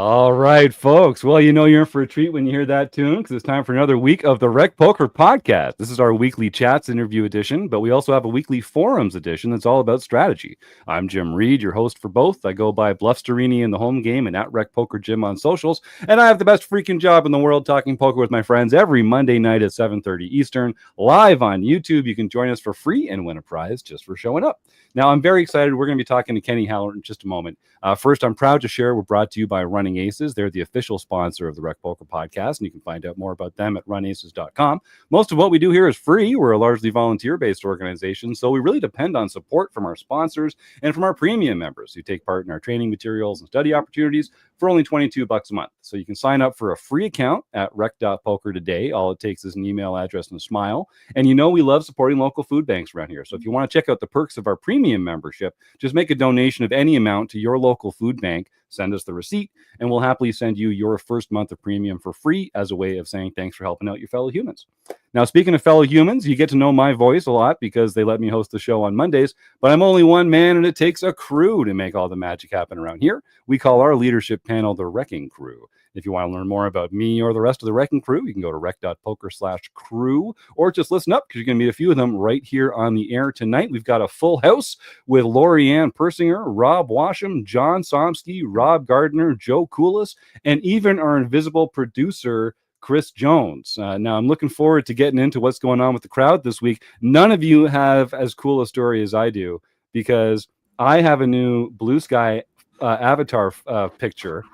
All right, folks. Well, you know you're in for a treat when you hear that tune because it's time for another week of the RecPoker Podcast. This is our weekly chats interview edition, but we also have a weekly forums edition that's all about strategy. I'm Jim Reid, your host for both. I go by Bluffsterini in the home game and at RecPoker Jim on socials, and I have the best freaking job in the world talking poker with my friends every Monday night at 7:30 Eastern, live on YouTube. You can join us for free and win a prize just for showing up. Now, I'm very excited. We're going to be talking to Kenny Hallaert in just a moment. First, I'm proud to share we're brought to you by Running Aces. They're the official sponsor of the RecPoker Podcast, and you can find out more about them at runaces.com. Most of what we do here is free. We're a largely volunteer-based organization, so we really depend on support from our sponsors and from our premium members who take part in our training materials and study opportunities for only $22 a month. So you can sign up for a free account at rec.poker today. All it takes is an email address and a smile. And you know we love supporting local food banks around here. So if you want to check out the perks of our premium membership, just make a donation of any amount to your local food bank, send us the receipt, and we'll happily send you your first month of premium for free as a way of saying thanks for helping out your fellow humans. Now, speaking of fellow humans, you get to know my voice a lot because they let me host the show on Mondays, but I'm only one man and it takes a crew to make all the magic happen around here. We call our leadership panel the Wrecking Crew. If you want to learn more about me or the rest of the Wrecking Crew, you can go to rec.poker/crew or just listen up because you're going to meet a few of them right here on the air tonight. We've got a full house with Lori-Ann Persinger, Rob Washam, John Somsky, Rob Gardner, Joe Coolis, and even our invisible producer, Chris Jones. Now, I'm looking forward to getting into what's going on with the crowd this week. None of you have as cool a story as I do because I have a new Blue Sky avatar picture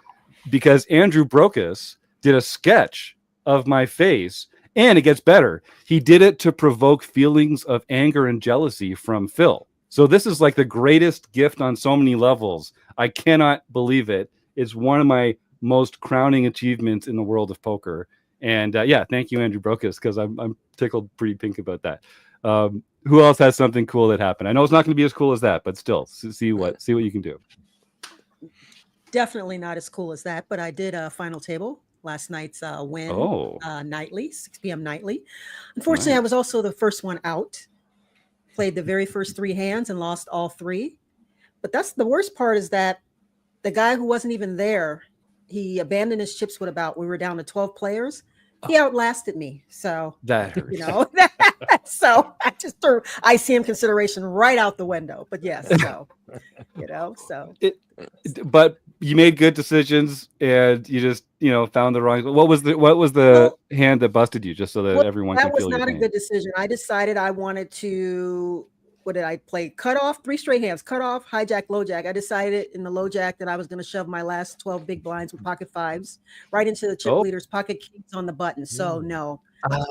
because Andrew Brokus did a sketch of my face, and it gets better. He did it to provoke feelings of anger and jealousy from Phil. So this is like the greatest gift on so many levels. I cannot believe it. It's one of my most crowning achievements in the world of poker. And yeah, thank you, Andrew Brokus, because I'm tickled pretty pink about that. Who else has something cool that happened? I know it's not going to be as cool as that, but still, see what you can do. Definitely not as cool as that, but I did a final table last night's win nightly, 6 p.m. nightly. Unfortunately, nice. I was also the first one out. Played the very first 3 hands and lost all 3. But that's the worst part is that the guy who wasn't even there, he abandoned his chips with we were down to 12 players. He outlasted me. So that hurts. You know, so I just threw ICM consideration right out the window. But yes, so you know, so but you made good decisions and you just, found the wrong. What was the hand that busted you, just so that everyone can feel your pain? That was not a good decision. I decided I wanted to. What did I play? Cut off 3 straight hands. Cut off, hijack, low jack. I decided in the low jack that I was going to shove my last 12 big blinds with pocket 5s right into the chip leader's pocket kings on the button. So no,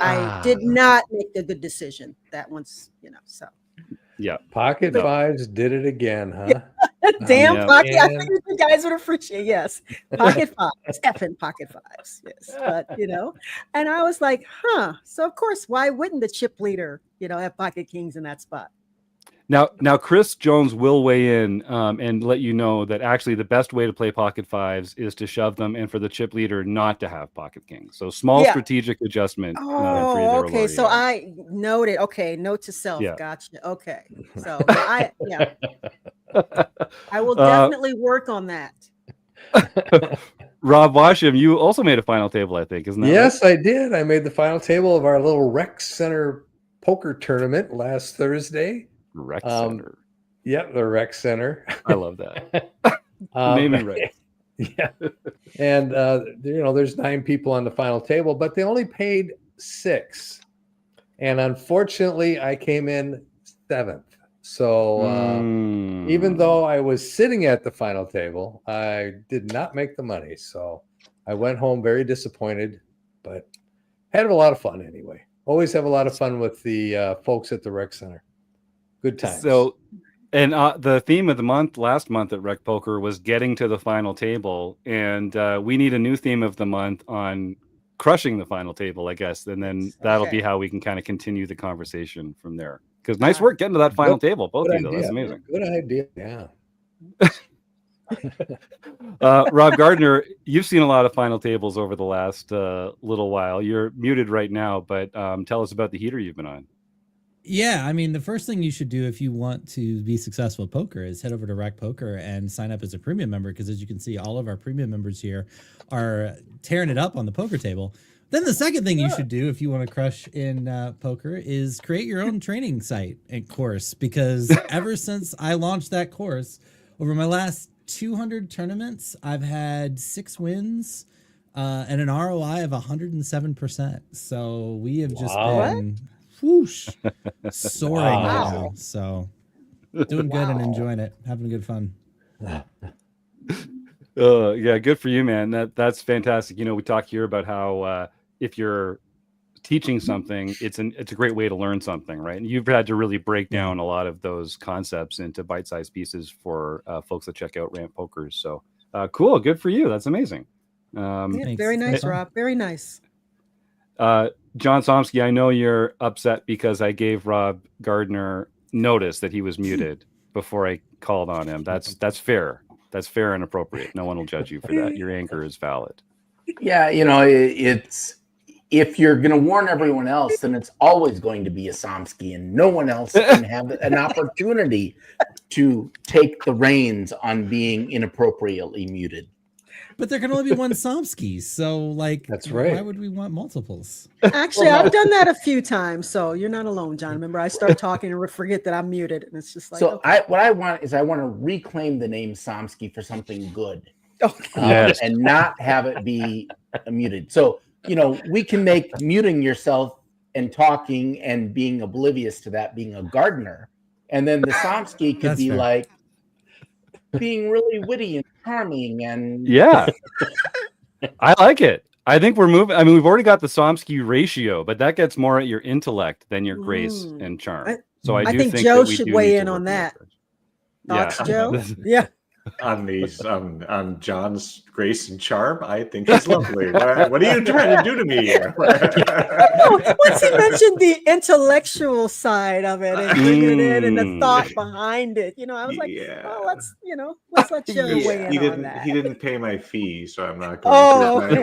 I did not make a good decision. That one's, so. Yeah, pocket 5s did it again, huh? Damn pocket! I think you guys would appreciate. Yes, pocket 5s, effing pocket 5s. Yes, but and I was like, huh. So of course, why wouldn't the chip leader, have pocket kings in that spot? Now, Chris Jones will weigh in and let you know that actually the best way to play pocket 5s is to shove them and for the chip leader not to have pocket kings. So small strategic adjustment. Oh, okay. So I noted. Okay, note to self. Yeah. Gotcha. Okay. So I will definitely work on that. Rob Washam, you also made a final table, I think, isn't that Yes, right? I did. I made the final table of our little Rec Center poker tournament last Thursday. Rec Center. Yeah, the Rec Center. I love that. Name and right. Yeah. And, there's 9 people on the final table, but they only paid 6. And unfortunately, I came in 7th. So even though I was sitting at the final table, I did not make the money. So I went home very disappointed, but had a lot of fun anyway. Always have a lot of fun with the folks at the Rec Center. Good times. So, and the theme of the month last month at RecPoker was getting to the final table, and we need a new theme of the month on crushing the final table, I guess, and then that'll be how we can kind of continue the conversation from there. Because nice work getting to that final table, both of you. That's amazing. Good idea. Yeah. Rob Gardner, you've seen a lot of final tables over the last little while. You're muted right now, but tell us about the heater you've been on. Yeah, I mean, the first thing you should do if you want to be successful at poker is head over to RecPoker and sign up as a premium member, because as you can see, all of our premium members here are tearing it up on the poker table. Then the second thing you should do if you want to crush in poker is create your own training site and course, because ever since I launched that course, over my last 200 tournaments, I've had 6 wins and an ROI of 107%. So we have just been whoosh, soaring right now. So doing good and enjoying it, having good fun. Yeah, good for you, man. That's fantastic. We talk here about how if you're teaching something, it's a great way to learn something, right? And you've had to really break down a lot of those concepts into bite-sized pieces for folks that check out Ramp Pokers. So cool, good for you. That's amazing. Very nice, Rob. Very nice. John Somsky, I know you're upset because I gave Rob Gardner notice that he was muted before I called on him. That's fair. That's fair and appropriate. No one will judge you for that. Your anger is valid. Yeah, it's if you're going to warn everyone else, then it's always going to be a Somsky, and no one else can have an opportunity to take the reins on being inappropriately muted. But there can only be one Somsky, so that's right. Why would we want multiples? Actually, I've done that a few times, so you're not alone, John. Remember, I start talking and forget that I'm muted, and it's just like. So what I want to reclaim the name Somsky for something good, and not have it be muted. So we can make muting yourself and talking and being oblivious to that being a gardener, and then the Somsky could be fair. Like being really witty and charming and I like it. I think we're moving. I mean, we've already got the Somsky ratio, but that gets more at your intellect than your grace and charm. So I think Joe should weigh in on that. Thoughts, Joe? Yeah. On John's grace and charm, I think he's lovely. What are you trying to do to me here? Once he mentioned the intellectual side of it and bringing it in and the thought behind it, I was like, let's let Joe weigh in on that. He didn't pay my fee, so I'm not going to.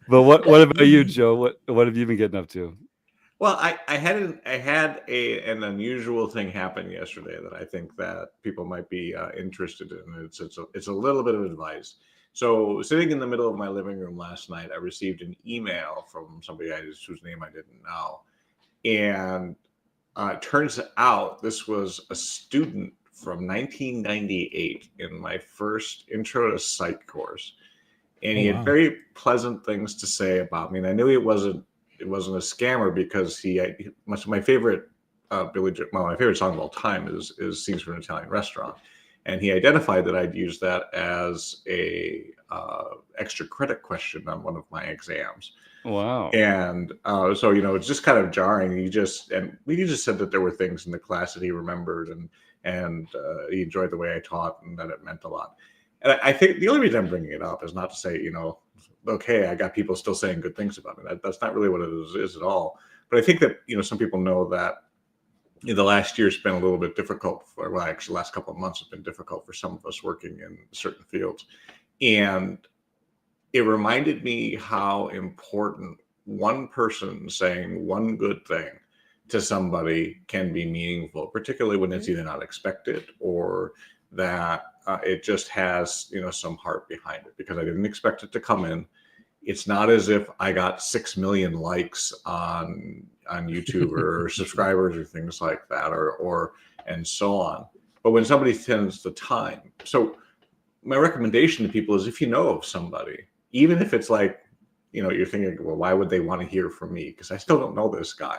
But what about you, Joe? What have you been getting up to? Well, I had an unusual thing happen yesterday that I think that people might be interested in. It's a little bit of advice. So sitting in the middle of my living room last night, I received an email from somebody whose name I didn't know, and it turns out this was a student from 1998 in my first Intro to Psych course, and he had very pleasant things to say about me, and I knew it wasn't a scammer because my favorite my favorite song of all time is Scenes from an Italian Restaurant, and he identified that I'd used that as a extra credit question on one of my exams. Wow. And so it's just kind of jarring. He just said that there were things in the class that he remembered and he enjoyed the way I taught and that it meant a lot. And I think the only reason I'm bringing it up is not to say okay, I got people still saying good things about me. That's not really what it is at all. But I think that, some people know that the last year's been a little bit difficult actually the last couple of months have been difficult for some of us working in certain fields. And it reminded me how important one person saying one good thing to somebody can be meaningful, particularly when it's either not expected or that it just has, some heart behind it, because I didn't expect it to come in. It's not as if I got 6 million likes on YouTube or subscribers or things like that, or and so on. But when somebody spends the time, so my recommendation to people is, if you know of somebody, even if it's like, you're thinking, well, why would they want to hear from me? Because I still don't know this guy,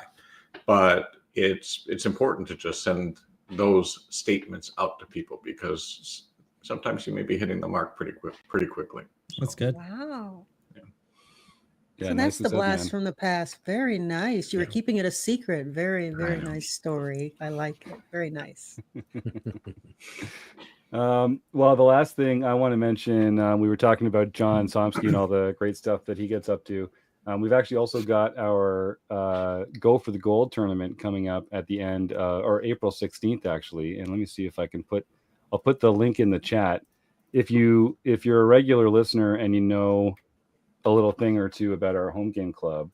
but it's important to just send those statements out to people, because sometimes you may be hitting the mark pretty quickly. So. That's good. Wow. Yeah, so nice that's the blast man. from the past. Very nice. You were keeping it a secret. Very, very nice story. I like it. Very nice. Well, the last thing I want to mention, we were talking about John Somsky and all the great stuff that he gets up to. We've actually also got our Go for the Gold tournament coming up at the end, or April 16th, actually. And let me see if I can I'll put the link in the chat. If you're a regular listener and you know a little thing or two about our home game club,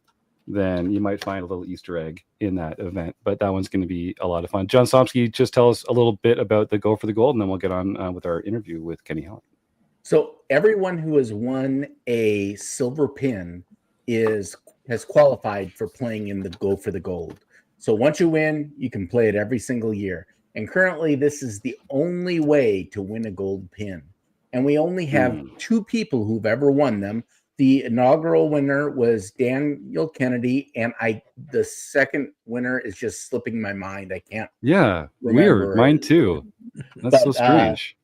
then you might find a little Easter egg in that event. But that one's going to be a lot of fun. John Somsky, just tell us a little bit about the Go for the Gold, and then we'll get on with our interview with Kenny Hallaert. So everyone who has won a silver pin has qualified for playing in the Go for the Gold. So once you win, you can play it every single year. And currently, this is the only way to win a gold pin. And we only have 2 people who've ever won them. The inaugural winner was Daniel Kennedy, and the second winner is just slipping my mind. I can't. Yeah, weird. Mine too. That's so strange.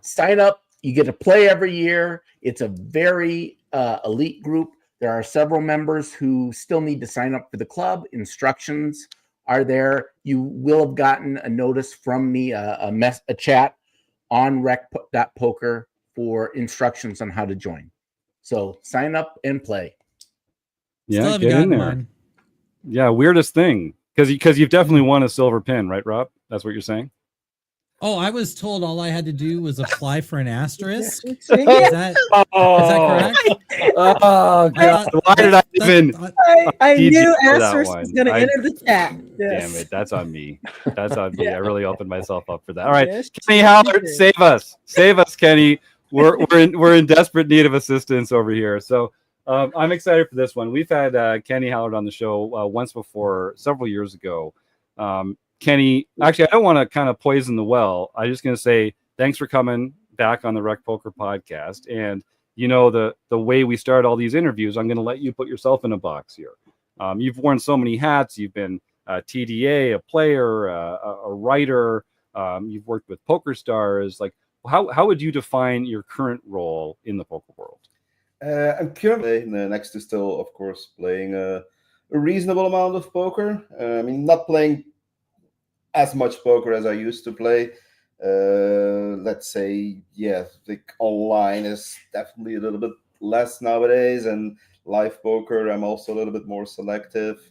Sign up. You get to play every year. It's a very elite group. There are several members who still need to sign up for the club. Instructions are there. You will have gotten a notice from me, a chat on rec.poker for instructions on how to join. So sign up and play. Yeah, get in there. Mine. Yeah, weirdest thing. Because you've definitely won a silver pin, right, Rob? That's what you're saying? Oh, I was told all I had to do was apply for an asterisk. Is that correct? Oh, God. Why did I even? I knew asterisk was going to enter the chat. Yes. Damn it. That's on me. That's on me. I really opened myself up for that. All right. Yes, Kenny Hallaert, save us. Save us, Kenny. We're in desperate need of assistance over here. So I'm excited for this one. We've had Kenny Hallaert on the show once before, several years ago. Kenny, actually, I don't want to kind of poison the well. I'm just going to say thanks for coming back on the RecPoker podcast. And you know the way we start all these interviews, I'm going to let you put yourself in a box here. You've worn so many hats. You've been a TDA, a player, a writer. You've worked with Pokerstars. Like, how would you define your current role in the poker world? I'm currently next to still, of course, playing a reasonable amount of poker. I mean, not playing as much poker as I used to play. Let's say, like online is definitely a little bit less nowadays, and live poker, I'm also a little bit more selective.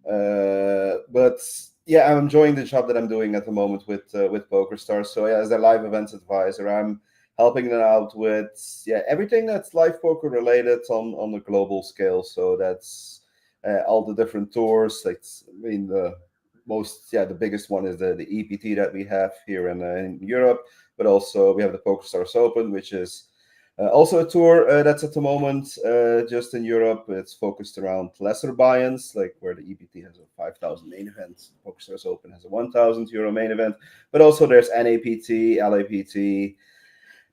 But I'm enjoying the job that I'm doing at the moment with Pokerstars. So as their live events advisor, I'm helping them out with everything that's live poker related on a global scale. So that's all the different tours. The biggest one is the EPT that we have here in Europe, but also we have the Pokerstars Open, which is also a tour that's at the moment just in Europe. It's focused around lesser buy-ins, like where the EPT has a 5,000 main event, Pokerstars Open has a 1,000 euro main event, but also there's NAPT, LAPT.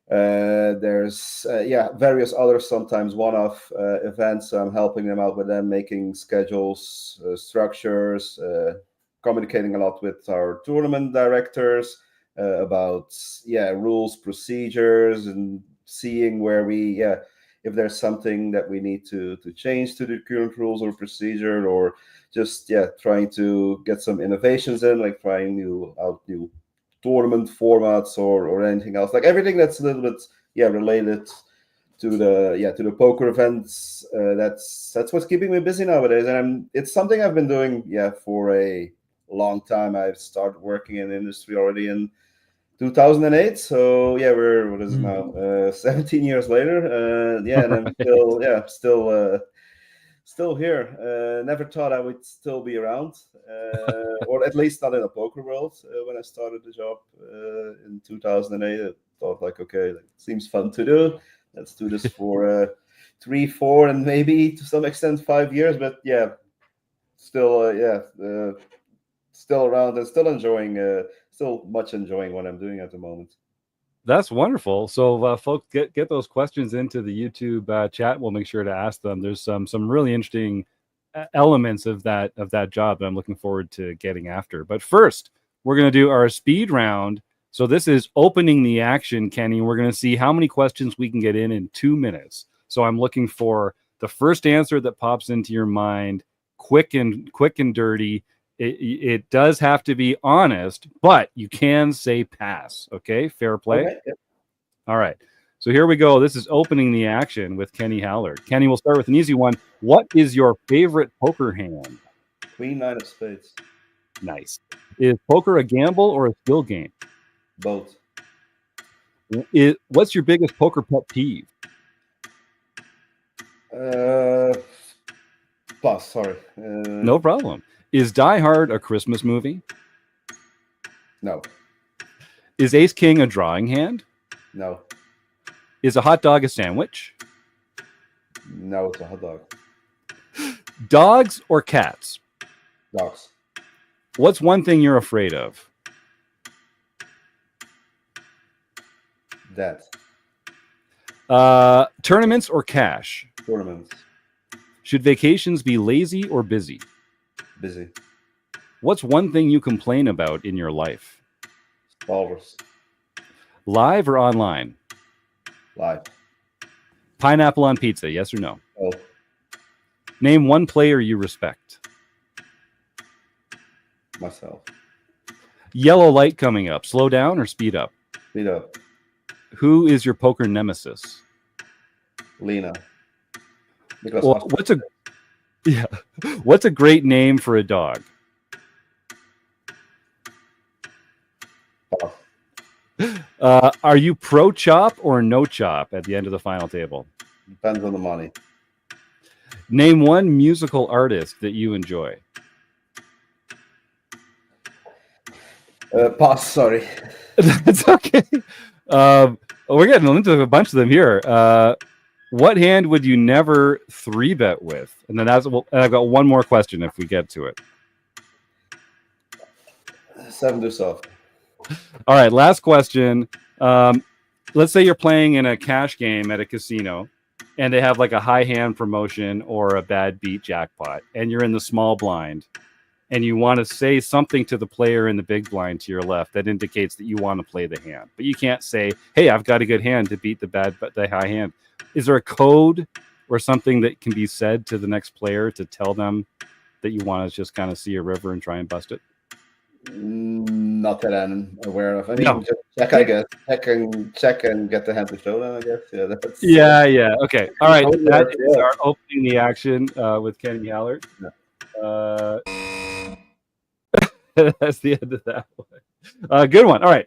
There's various other sometimes one-off events. So I'm helping them out with them, making schedules, structures, communicating a lot with our tournament directors about rules, procedures, and seeing where we if there's something that we need to change to the current rules or procedure, or just trying to get some innovations in, like trying new tournament formats or anything else, like everything that's a little bit related to the poker events. That's what's keeping me busy nowadays, and it's something I've been doing for a long time. I've started working in the industry already in 2008, so we're what is it now, 17 years later, and I'm still here. Never thought I would still be around, or at least not in a poker world. When I started the job in 2008, I thought okay, that seems fun to do. Let's do this for 3, 4, and maybe to some extent 5 years. But still around and still enjoying, still much enjoying what I'm doing at the moment. That's wonderful. So, folks, get those questions into the YouTube chat. We'll make sure to ask them. There's some really interesting elements of that job that I'm looking forward to getting after. But first, we're going to do our speed round. So this is opening the action, Kenny. We're going to see how many questions we can get in 2 minutes. So I'm looking for the first answer that pops into your mind, quick and dirty. It does have to be honest, but you can say pass. Okay, fair play. Okay, yep. All right. So here we go. This is opening the action with Kenny Hallaert. Kenny, we'll start with an easy one. What is your favorite poker hand? Queen, 9 of spades. Nice. Is poker a gamble or a skill game? Both. What's your biggest poker pet peeve? Pass. Sorry. No problem. Is Die Hard a Christmas movie? No. Is Ace King a drawing hand? No. Is a hot dog a sandwich? No, it's a hot dog. Dogs or cats? Dogs. What's one thing you're afraid of? That. Tournaments or cash? Tournaments. Should vacations be lazy or busy? Busy. What's one thing you complain about in your life? Solvers. Live or online? Live. Pineapple on pizza, yes or no? Oh. Name one player you respect. Myself. Yellow light coming up. Slow down or speed up? Speed up. Who is your poker nemesis? Lena. Niklas. Well, what's a great name for a dog? Are you pro chop or no chop at the end of the final table? Depends on the money. Name one musical artist that you enjoy. Pass. Sorry. That's okay. We're getting into a bunch of them here. What hand would you never 3-bet with? And then and I've got one more question if we get to it. 7 deuce off. All right, last question. Let's say you're playing in a cash game at a casino and they have like a high hand promotion or a bad beat jackpot, and you're in the small blind and you want to say something to the player in the big blind to your left that indicates that you want to play the hand, but you can't say, hey, I've got a good hand to beat the high hand. Is there a code or something that can be said to the next player to tell them that you want to just kind of see a river and try and bust it? Not that I'm aware of. I mean, No. just check, I guess. Check and get the hand to show them, I guess. Yeah, that's, Yeah. Okay. All right. Oh, That is yeah. our opening the action with Kenny Hallaert. That's the end of that one. Good one. All right.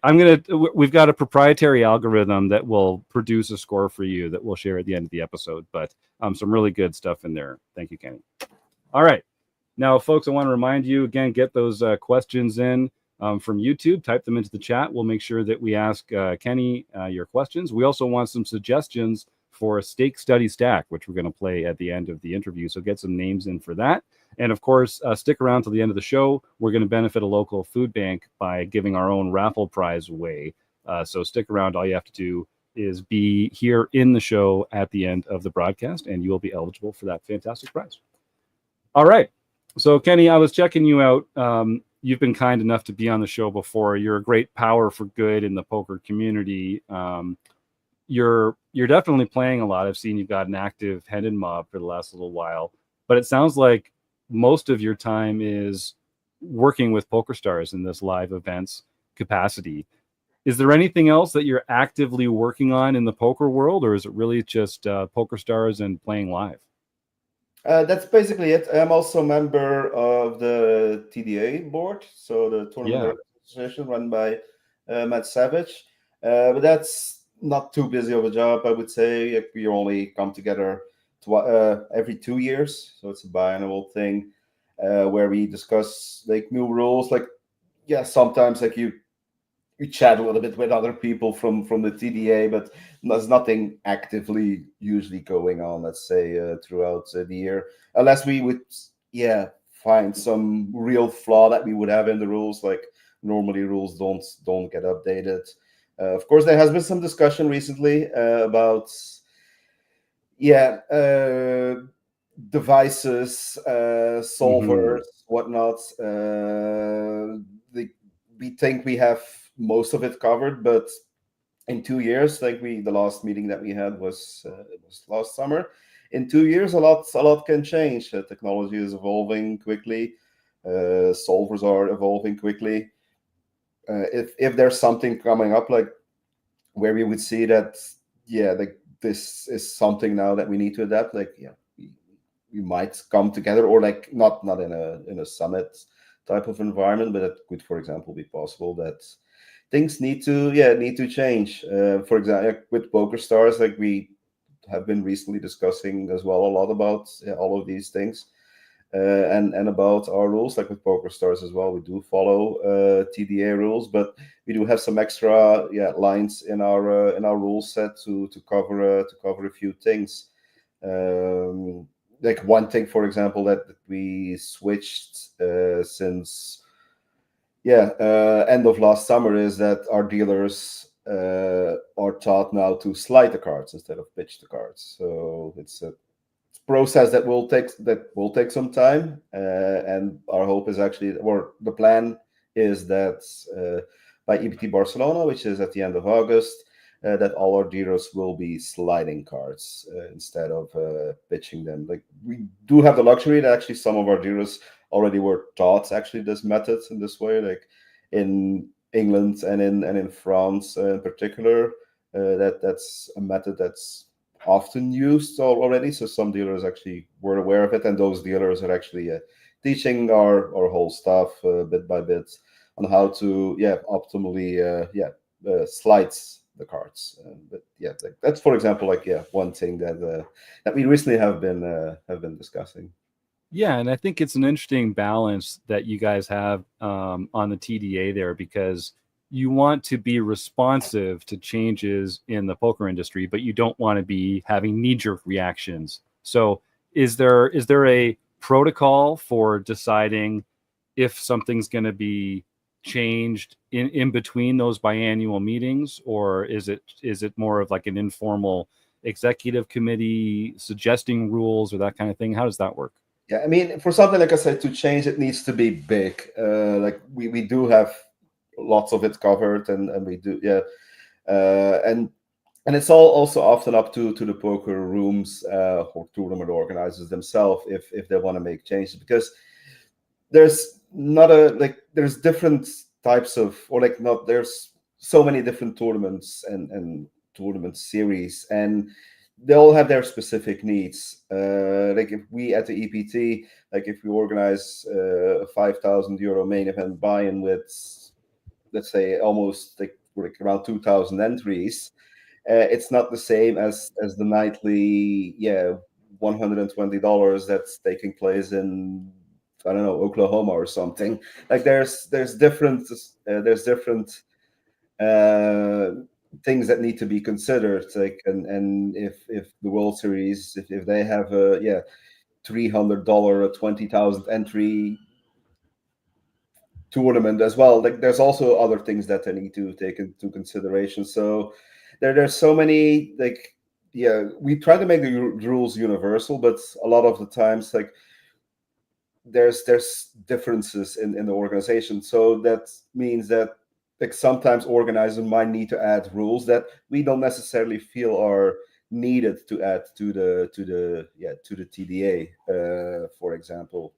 We've got a proprietary algorithm that will produce a score for you that we'll share at the end of the episode, but some really good stuff in there. Thank you, Kenny. All right. Now, folks, I want to remind you again, get those questions in from YouTube, type them into the chat. We'll make sure that we ask Kenny your questions. We also want some suggestions for a stake study stack, which we're going to play at the end of the interview. So get some names in for that. And of course, stick around till the end of the show. We're going to benefit a local food bank by giving our own raffle prize away. So stick around. All you have to do is be here in the show at the end of the broadcast, and you will be eligible for that fantastic prize. All right. So, Kenny, I was checking you out. You've been kind enough to be on the show before. You're a great power for good in the poker community. You're definitely playing a lot. I've seen you've got an active Hendon mob for the last little while. But it sounds like most of your time is working with Pokerstars in this live events capacity. Is there anything else that you're actively working on in the poker world, or is it really just Pokerstars and playing live? That's basically it. I'm also a member of the TDA board, so the Tournament Association run by Matt Savage. But that's not too busy of a job, I would say. We only come together every 2 years, so it's a biannual thing where we discuss like new rules. Like, sometimes like you chat a little bit with other people from the TDA, but there's nothing actively usually going on, let's say, throughout the year, unless we would find some real flaw that we would have in the rules. Like normally rules don't get updated. Of course, there has been some discussion recently about devices, solvers, whatnot. We think we have most of it covered, but in 2 years, like the last meeting that we had was last summer. In 2 years, a lot can change. Technology is evolving quickly. Solvers are evolving quickly. If there's something coming up, like where we would see that, like this is something now that we need to adapt. Like, we might come together, or like not in a summit type of environment, but it could, for example, be possible that things need to change. For example, with Pokerstars, like we have been recently discussing as well a lot about all of these things. and about our rules. Like with Pokerstars as well, we do follow TDA rules, but we do have some extra lines in our rule set to cover a few things. Like one thing, for example, that we switched since end of last summer is that our dealers are taught now to slide the cards instead of pitch the cards. So it's a process that will take some time, and our hope is actually, or the plan is that by EPT Barcelona, which is at the end of August, that all our dealers will be sliding cards instead of pitching them. Like, we do have the luxury that actually some of our dealers already were taught actually this method in this way, like in England and in France in particular. That's a method that's often used already. So some dealers actually were aware of it, and those dealers are actually teaching our whole staff bit by bit on how to optimally slides the cards. But that's, for example, one thing that we recently have been discussing. Yeah, and I think it's an interesting balance that you guys have on the TDA there, because you want to be responsive to changes in the poker industry, but you don't want to be having knee-jerk reactions. So is there a protocol for deciding if something's going to be changed in between those biannual meetings, or is it more of like an informal executive committee suggesting rules or that kind of thing? How does that work? Yeah, I mean, for something like I said, to change, it needs to be big. Like we do have lots of it covered, and we do, and it's all also often up to the poker rooms or tournament organizers themselves if they want to make changes, because there's there's different types of, there's so many different tournaments and tournament series, and they all have their specific needs. Like if we at the EPT, like if we organize a €5,000 main event buy-in with, let's say, almost like around 2,000 entries, it's not the same as the nightly $120 that's taking place in, I don't know, Oklahoma or something. Like there's different things that need to be considered. Like, and if the World Series, if they have a $300 20,000 entry tournament as well, like there's also other things that they need to take into consideration. So there's so many, we try to make the rules universal, but a lot of the times, like, there's differences in the organization. So that means that, like, sometimes organizers might need to add rules that we don't necessarily feel are needed to add to the TDA. For example,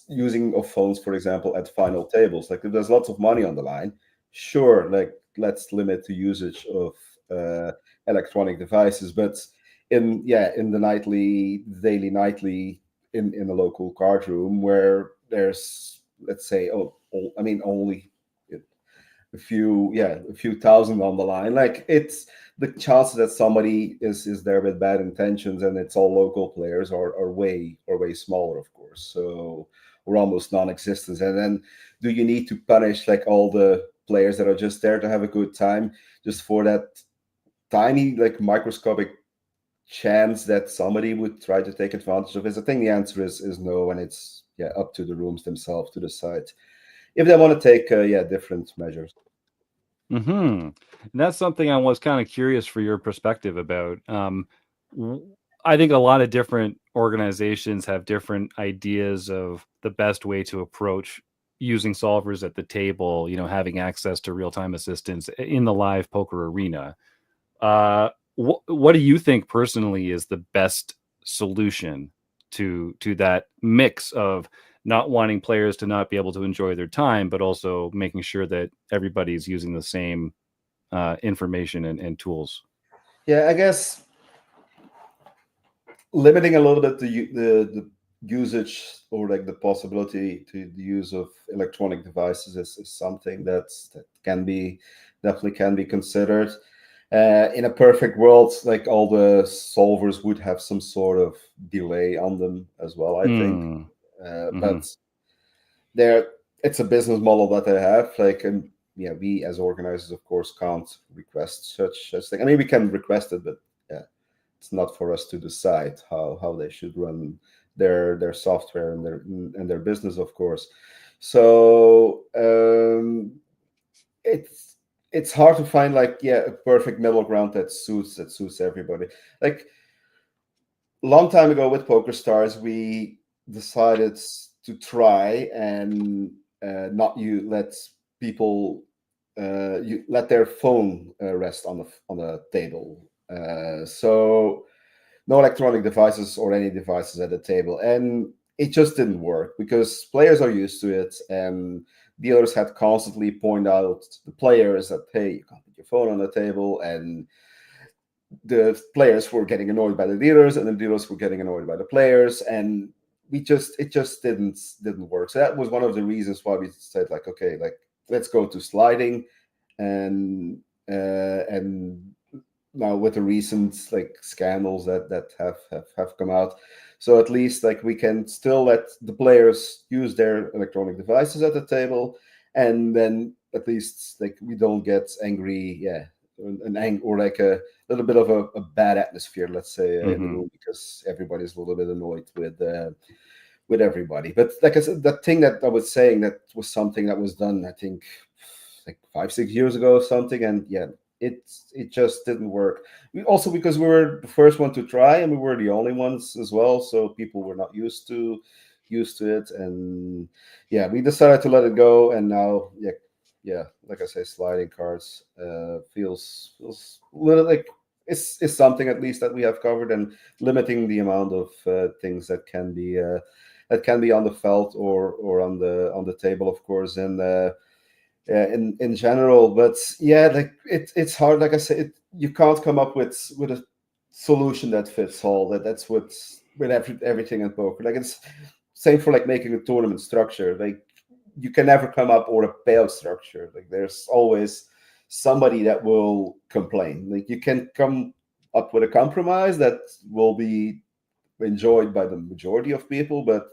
using of phones, for example, at final tables. Like, if there's lots of money on the line, sure, like, let's limit the usage of electronic devices. But in the daily nightly in a local card room where there's, let's say, only a few thousand on the line, like, it's the chances that somebody is there with bad intentions, and it's all local players, are way smaller, of course. So we're almost non-existent. And then, do you need to punish, like, all the players that are just there to have a good time just for that tiny, like, microscopic chance that somebody would try to take advantage of it? I think the answer is no, and it's up to the rooms themselves to decide if they want to take different measures. And that's something I was kind of curious for your perspective about. I think a lot of different organizations have different ideas of the best way to approach using solvers at the table, having access to real-time assistance in the live poker arena. What do you think personally is the best solution to that mix of not wanting players to not be able to enjoy their time, but also making sure that everybody's using the same information and tools? Yeah, I guess limiting a little bit the usage, or like the possibility to the use of electronic devices is something that definitely can be considered. In a perfect world, like all the solvers would have some sort of delay on them as well, I think. But it's a business model that they have. Like, and yeah, we as organizers, of course, can't request such thing. I mean, we can request it, but yeah, it's not for us to decide how they should run their software and their business, of course. So it's hard to find like a perfect middle ground that suits everybody. Like a long time ago with Pokerstars, we decided to try and not let people let their phone rest on the table. So no electronic devices or any devices at the table, and it just didn't work because players are used to it, and dealers had constantly point out to the players that, hey, you can't put your phone on the table, and the players were getting annoyed by the dealers, and the dealers were getting annoyed by the players, and it just didn't work. So that was one of the reasons why we said, like, okay, like let's go to sliding, and now with the recent like scandals that have come out, so at least like we can still let the players use their electronic devices at the table, and then at least like we don't get angry, or like a little bit of a bad atmosphere, let's say, in the room, because everybody's a little bit annoyed with everybody. But like I said, that thing that I was saying, that was something that was done, I think, like 5-6 years ago or something, and it just didn't work. Also because we were the first one to try, and we were the only ones as well, so people were not used to it, and we decided to let it go. And now like I say, sliding cards feels a little like it's something at least that we have covered, and limiting the amount of things that can be on the felt or on the table, of course, and in general. But like it's hard. Like I said, you can't come up with a solution that fits all. That's what's with everything in poker. Like it's same for like making a tournament structure. Like you can never come up or a payout structure. Like there's always somebody that will complain. Like you can come up with a compromise that will be enjoyed by the majority of people, but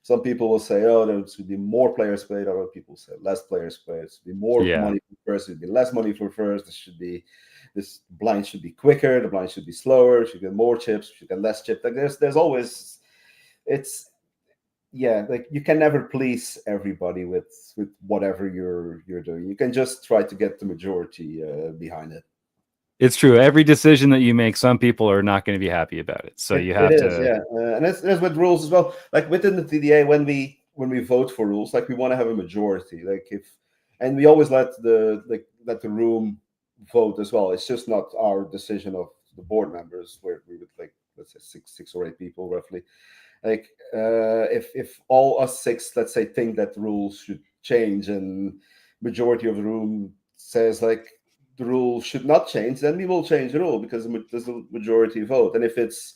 some people will say, oh, there should be more players played. Other people say less players played. There should be more money for first. There should be less money for first. This blind should be quicker. The blind should be slower. You should get more chips. You should get less chips. Like there's always, like you can never please everybody with whatever you're doing. You can just try to get the majority behind it. It's true. Every decision that you make, some people are not going to be happy about it. So you have to. And there's with rules as well. Like within the TDA, when we vote for rules, like we want to have a majority. Like and we always let the room vote as well. It's just not our decision of the board members, where we would, like, let's say six or eight people roughly. Like if all us six, let's say, think that the rules should change, and majority of the room says like the rule should not change, then we will change the rule because there's a majority vote. And if it's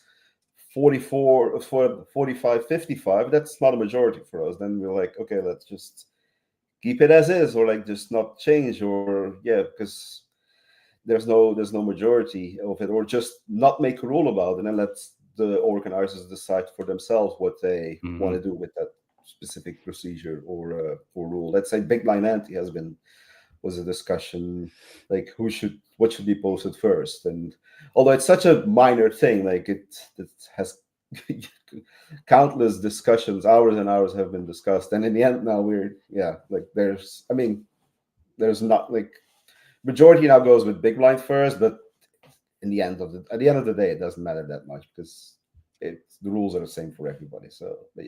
45, 55, that's not a majority for us. Then we're like, okay, let's just keep it as is, or like just not change, or because there's no majority of it, or just not make a rule about it and let the organizers decide for themselves what they want to do with that specific procedure or rule. Let's say big blind ante was a discussion, like what should be posted first. And although it's such a minor thing, like it has countless discussions, hours and hours have been discussed, and in the end now there's not, like, majority now goes with big blind first, but at the end of the day, it doesn't matter that much because the rules are the same for everybody. So, but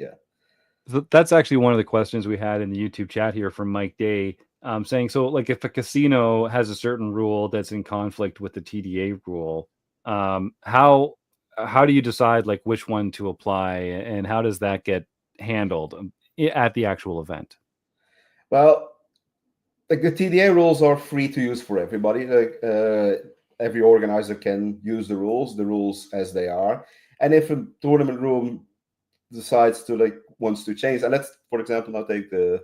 So that's actually one of the questions we had in the YouTube chat here from Mike Day, saying, so like if a casino has a certain rule that's in conflict with the TDA rule, how do you decide like which one to apply, and how does that get handled at the actual event? Well, like the TDA rules are free to use for everybody. Like every organizer can use the rules as they are. And if a tournament room decides to wants to change, and let's, for example, now take the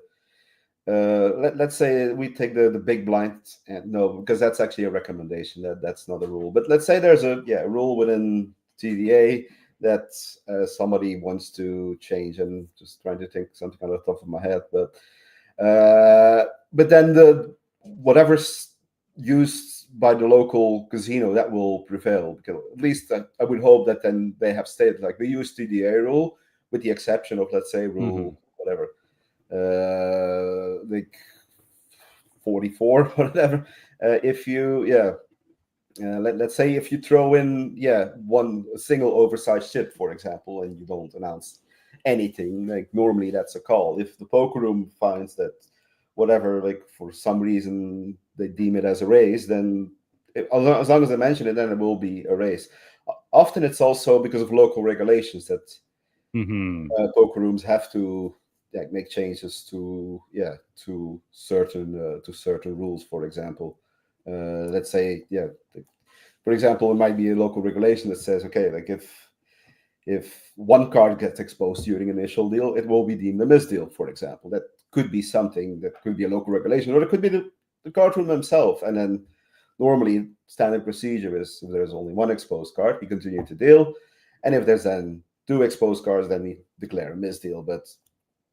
let's say we take the big blind, and no, because that's actually a recommendation. That's not a rule. But let's say there's a rule within TDA that somebody wants to change. And just trying to think something on the top of my head, but then the whatever's used by the local casino, that will prevail. Because at least I would hope that then they have stated like we use TDA rule with the exception of, let's say, rule whatever, like 44 or whatever. If you let's say if you throw in one single oversized chip, for example, and you don't announce anything, like normally that's a call. If the poker room finds that whatever, like for some reason they deem it as a raise, then as long as they mention it, then it will be a raise. Often it's also because of local regulations that poker rooms have to make changes to certain rules. For example, let's say for example, it might be a local regulation that says, okay, like if one card gets exposed during initial deal, it will be deemed a misdeal, for example. That could be something, that could be a local regulation, or it could be the card room themselves. And then normally standard procedure is if there's only one exposed card, we continue to deal. And if there's then two exposed cards, then we declare a misdeal. But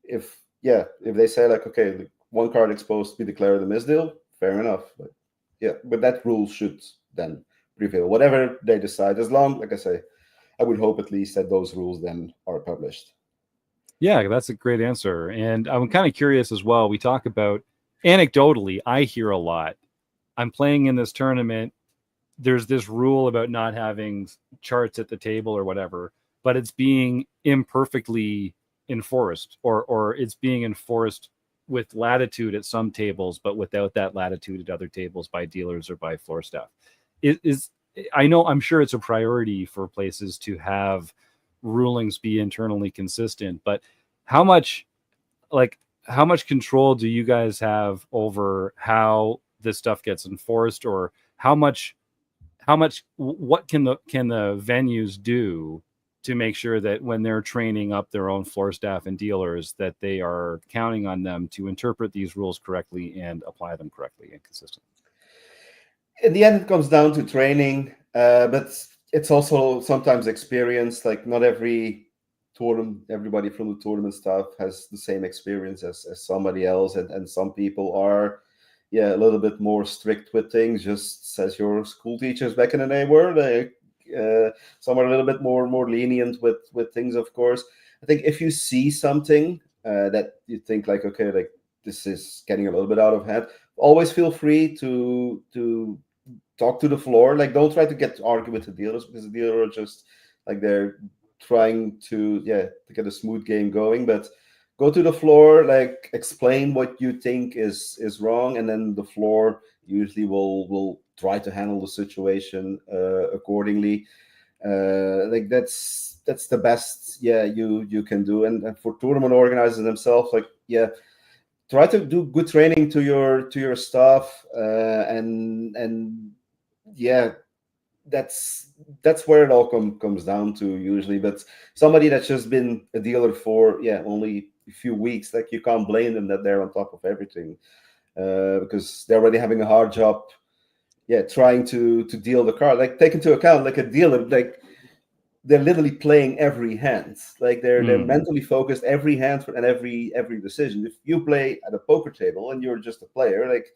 if they say like, okay, one card exposed, we declare the misdeal, fair enough. But that rule should then prevail, whatever they decide, as long, like I say, I would hope at least that those rules then are published. Yeah, that's a great answer. And I'm kind of curious as well. We talk about, anecdotally, I hear a lot. I'm playing in this tournament. There's this rule about not having charts at the table or whatever, but it's being imperfectly enforced, or it's being enforced with latitude at some tables, but without that latitude at other tables by dealers or by floor staff. I'm sure it's a priority for places to have rulings be internally consistent, but how much control do you guys have over how this stuff gets enforced, or what can the venues do to make sure that when they're training up their own floor staff and dealers, that they are counting on them to interpret these rules correctly and apply them correctly and consistently? In the end, it comes down to training, but it's also sometimes experience. Like not every tournament, everybody from the tournament staff has the same experience as somebody else, and some people are a little bit more strict with things, just as your school teachers back in the day were. Some are a little bit more lenient with things, of course. I think if you see something that you think like, okay, like this is getting a little bit out of hand, always feel free to talk to the floor. Like don't try to argue with the dealers, because the dealers are just like they're trying to get a smooth game going. But go to the floor, like explain what you think is wrong, and then the floor usually will try to handle the situation accordingly. Like that's the best you can do. And for tournament organizers themselves, like try to do good training to your staff, and that's where it all comes down to usually. But somebody that's just been a dealer for only a few weeks, like you can't blame them that they're on top of everything, because they're already having a hard job trying to deal the card. Like take into account, like a dealer, like they're literally playing every hand. Like they're mentally focused every hand and every decision. If you play at a poker table and you're just a player, like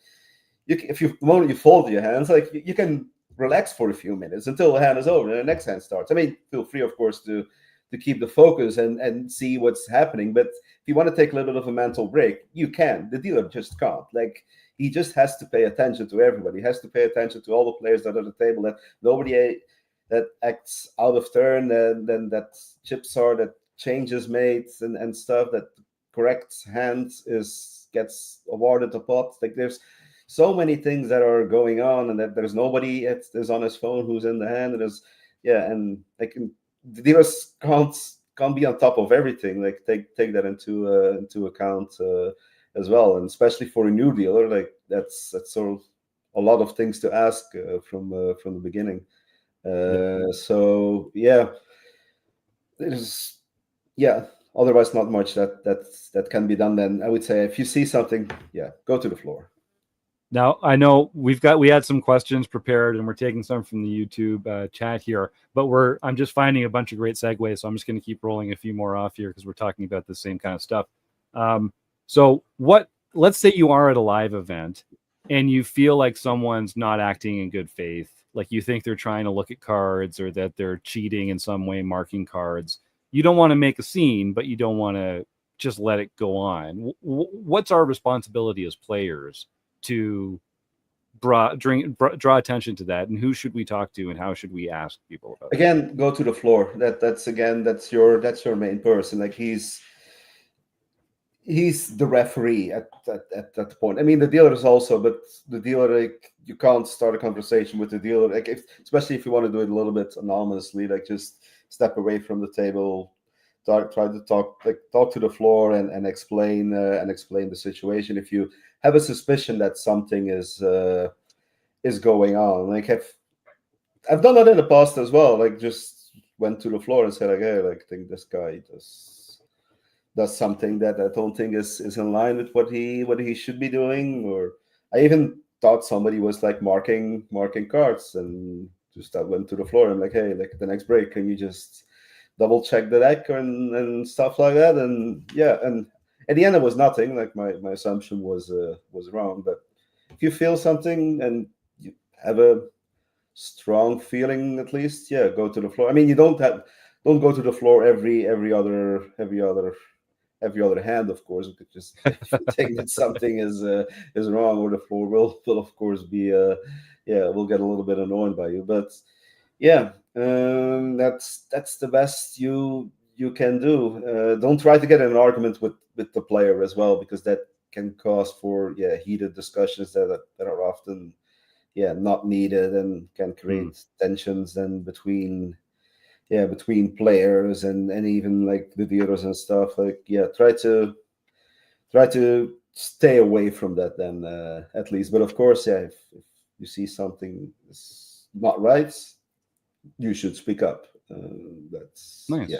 the moment you fold your hands, like you can relax for a few minutes until the hand is over and the next hand starts. I mean, feel free, of course, to keep the focus and see what's happening. But if you want to take a little bit of a mental break, you can. The dealer just can't. Like he just has to pay attention to everybody. He has to pay attention to all the players that are at the table, that nobody that acts out of turn, and then that chips are, that changes made and stuff, that correct hands gets awarded a pot. Like there's so many things that are going on, and that there's nobody is on his phone who's in the hand. And there's and like the dealers can't be on top of everything. Like take that into account as well, and especially for a new dealer, like that's sort of a lot of things to ask from the beginning. So there's otherwise not much that can be done. Then I would say if you see something, go to the floor. Now, I know we had some questions prepared, and we're taking some from the YouTube chat here, but I'm just finding a bunch of great segues, so I'm just going to keep rolling a few more off here because we're talking about the same kind of stuff. So let's say you are at a live event and you feel like someone's not acting in good faith, like you think they're trying to look at cards or that they're cheating in some way, marking cards. You don't want to make a scene, but you don't want to just let it go on. What's our responsibility as players to draw attention to that, and who should we talk to, and how should we ask people about Again, go to the floor. That's your main person. Like he's the referee at that point. I mean, the dealer is also, but the dealer, like, you can't start a conversation with the dealer, like especially if you want to do it a little bit anonymously, like just step away from the table, try to talk to the floor and explain the situation. If you have a suspicion that something is going on, like I've done that in the past as well. Like just went to the floor and said, like, hey, like I think this guy does something that I don't think is in line with what he should be doing. Or I even thought somebody was like marking cards, and just I went to the floor and like, hey, like the next break, can you just double check the deck and stuff like that? And and at the end it was nothing. Like my assumption was wrong. But if you feel something and you have a strong feeling, at least, go to the floor. I mean, you don't go to the floor every other hand, of course. We could just think that something is wrong, or the floor will of course be we'll get a little bit annoyed by you. But that's the best you can do. Don't try to get in an argument with the player as well, because that can cause for heated discussions that are often not needed, and can create tensions then between players and even like the dealers and stuff. Like try to stay away from that then, at least. But of course, if you see something is not right, you should speak up. That's nice.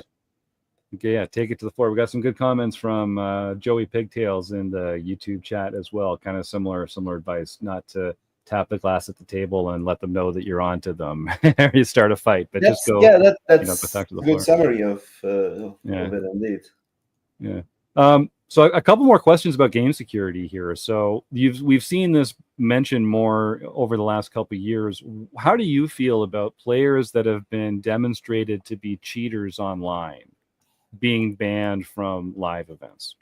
Okay, take it to the floor. We got some good comments from Joey Pigtails in the YouTube chat as well. Kind of similar advice, not to tap the glass at the table and let them know that you're on to them. You start a fight, but just go. That's a good summary of it, indeed. Yeah. So a couple more questions about game security here. So we've seen this mentioned more over the last couple of years. How do you feel about players that have been demonstrated to be cheaters online being banned from live events?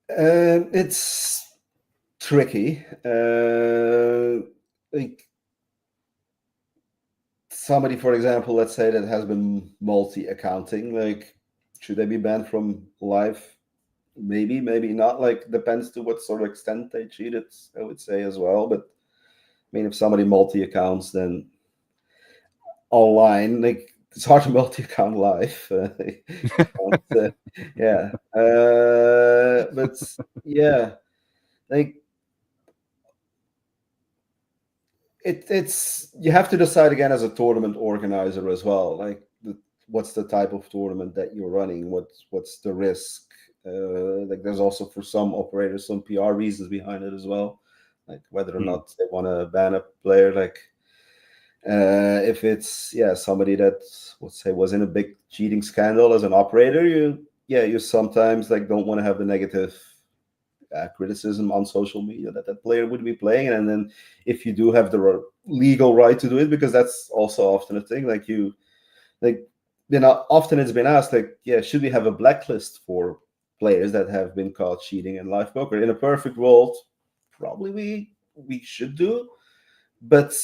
It's tricky. Like somebody, for example, let's say that has been multi-accounting, like, should they be banned from live? Maybe not. Like, depends to what sort of extent they cheated, I would say, as well. But I mean, if somebody multi-accounts, then online, like, it's hard to multi-account live. But like, it's you have to decide again as a tournament organizer as well. Like, what's the type of tournament that you're running? What's the risk? Like, there's also, for some operators, some PR reasons behind it as well, like whether or not they want to ban a player. Like, if it's somebody that, let's say, was in a big cheating scandal as an operator, you sometimes like don't want to have the negative criticism on social media that player would be playing. And then if you do have the legal right to do it, because that's also often a thing, like often it's been asked, like, should we have a blacklist for players that have been caught cheating in live poker? In a perfect world, probably we should do, but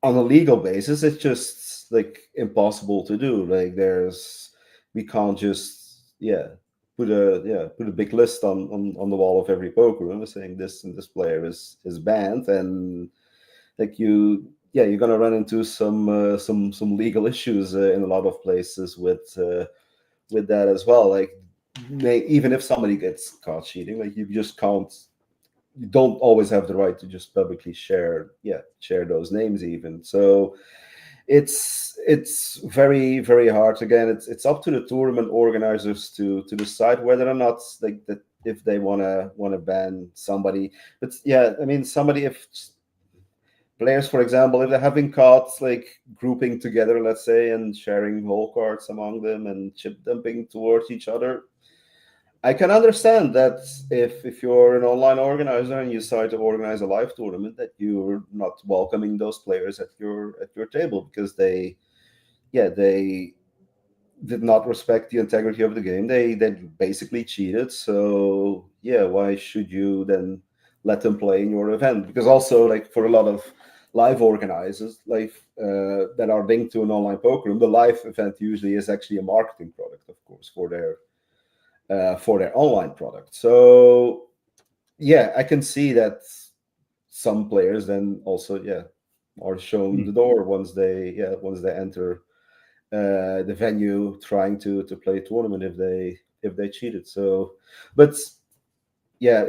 on a legal basis, it's just like impossible to do. Like, we can't just put a big list on the wall of every poker room saying this and this player is banned, and like you're gonna run into some legal issues in a lot of places with that as well. Like, even if somebody gets caught cheating, like, you don't always have the right to just publicly share those names even. So it's it's very, very hard. Again, it's up to the tournament organizers to decide whether or not that if they want to ban somebody. But yeah, I mean, if players, for example, if they have been caught like grouping together, let's say, and sharing hole cards among them and chip dumping towards each other, I can understand that if you're an online organizer and you decide to organize a live tournament, that you're not welcoming those players at your table because they did not respect the integrity of the game. They basically cheated. So yeah, why should you then let them play in your event? Because also, like, for a lot of live organizers, that are linked to an online poker room, the live event usually is actually a marketing product, of course, for their online product. So yeah, I can see that some players then also are shown the door once they enter the venue trying to play a tournament if they cheated. So, but yeah,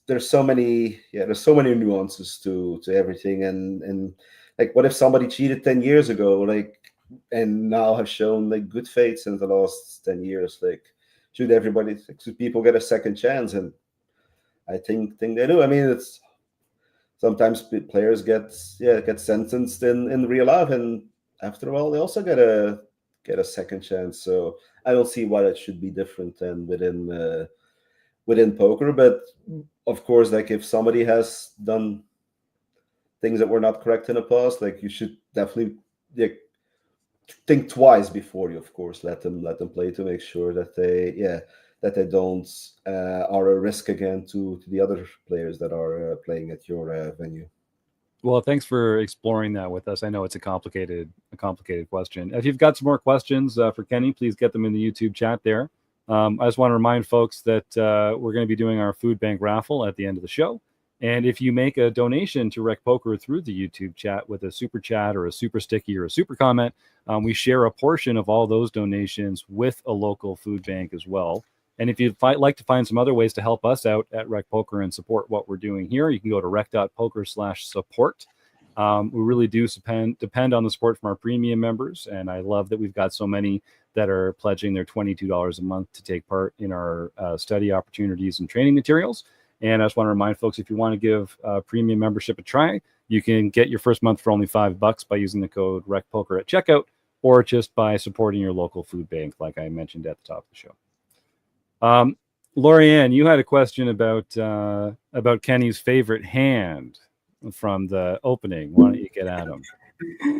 there's so many nuances to everything, and like, what if somebody cheated 10 years ago, like, and now have shown like good faith since the last 10 years? Like, should people get a second chance? And I think they do. I mean, it's sometimes players get sentenced in real life, and after a while they also get a second chance. So I don't see why that should be different than within poker. But of course, like, if somebody has done things that were not correct in the past, like, you should definitely think twice before you, of course, let them play, to make sure that they don't are a risk again to the other players that are playing at your venue. Well, thanks for exploring that with us. I know it's a complicated question. If you've got some more questions for Kenny, please get them in the YouTube chat there. I just want to remind folks that we're going to be doing our food bank raffle at the end of the show. And if you make a donation to RecPoker through the YouTube chat with a super chat or a super sticky or a super comment, we share a portion of all those donations with a local food bank as well. And if you'd like to find some other ways to help us out at RecPoker and support what we're doing here, you can go to rec.poker/support. We really do depend on the support from our premium members. And I love that we've got so many that are pledging their $22 a month to take part in our study opportunities and training materials. And I just want to remind folks, if you want to give premium membership a try, you can get your first month for only $5 by using the code RecPoker at checkout, or just by supporting your local food bank, like I mentioned at the top of the show. Lorianne, you had a question about Kenny's favorite hand from the opening. Why don't you get at him?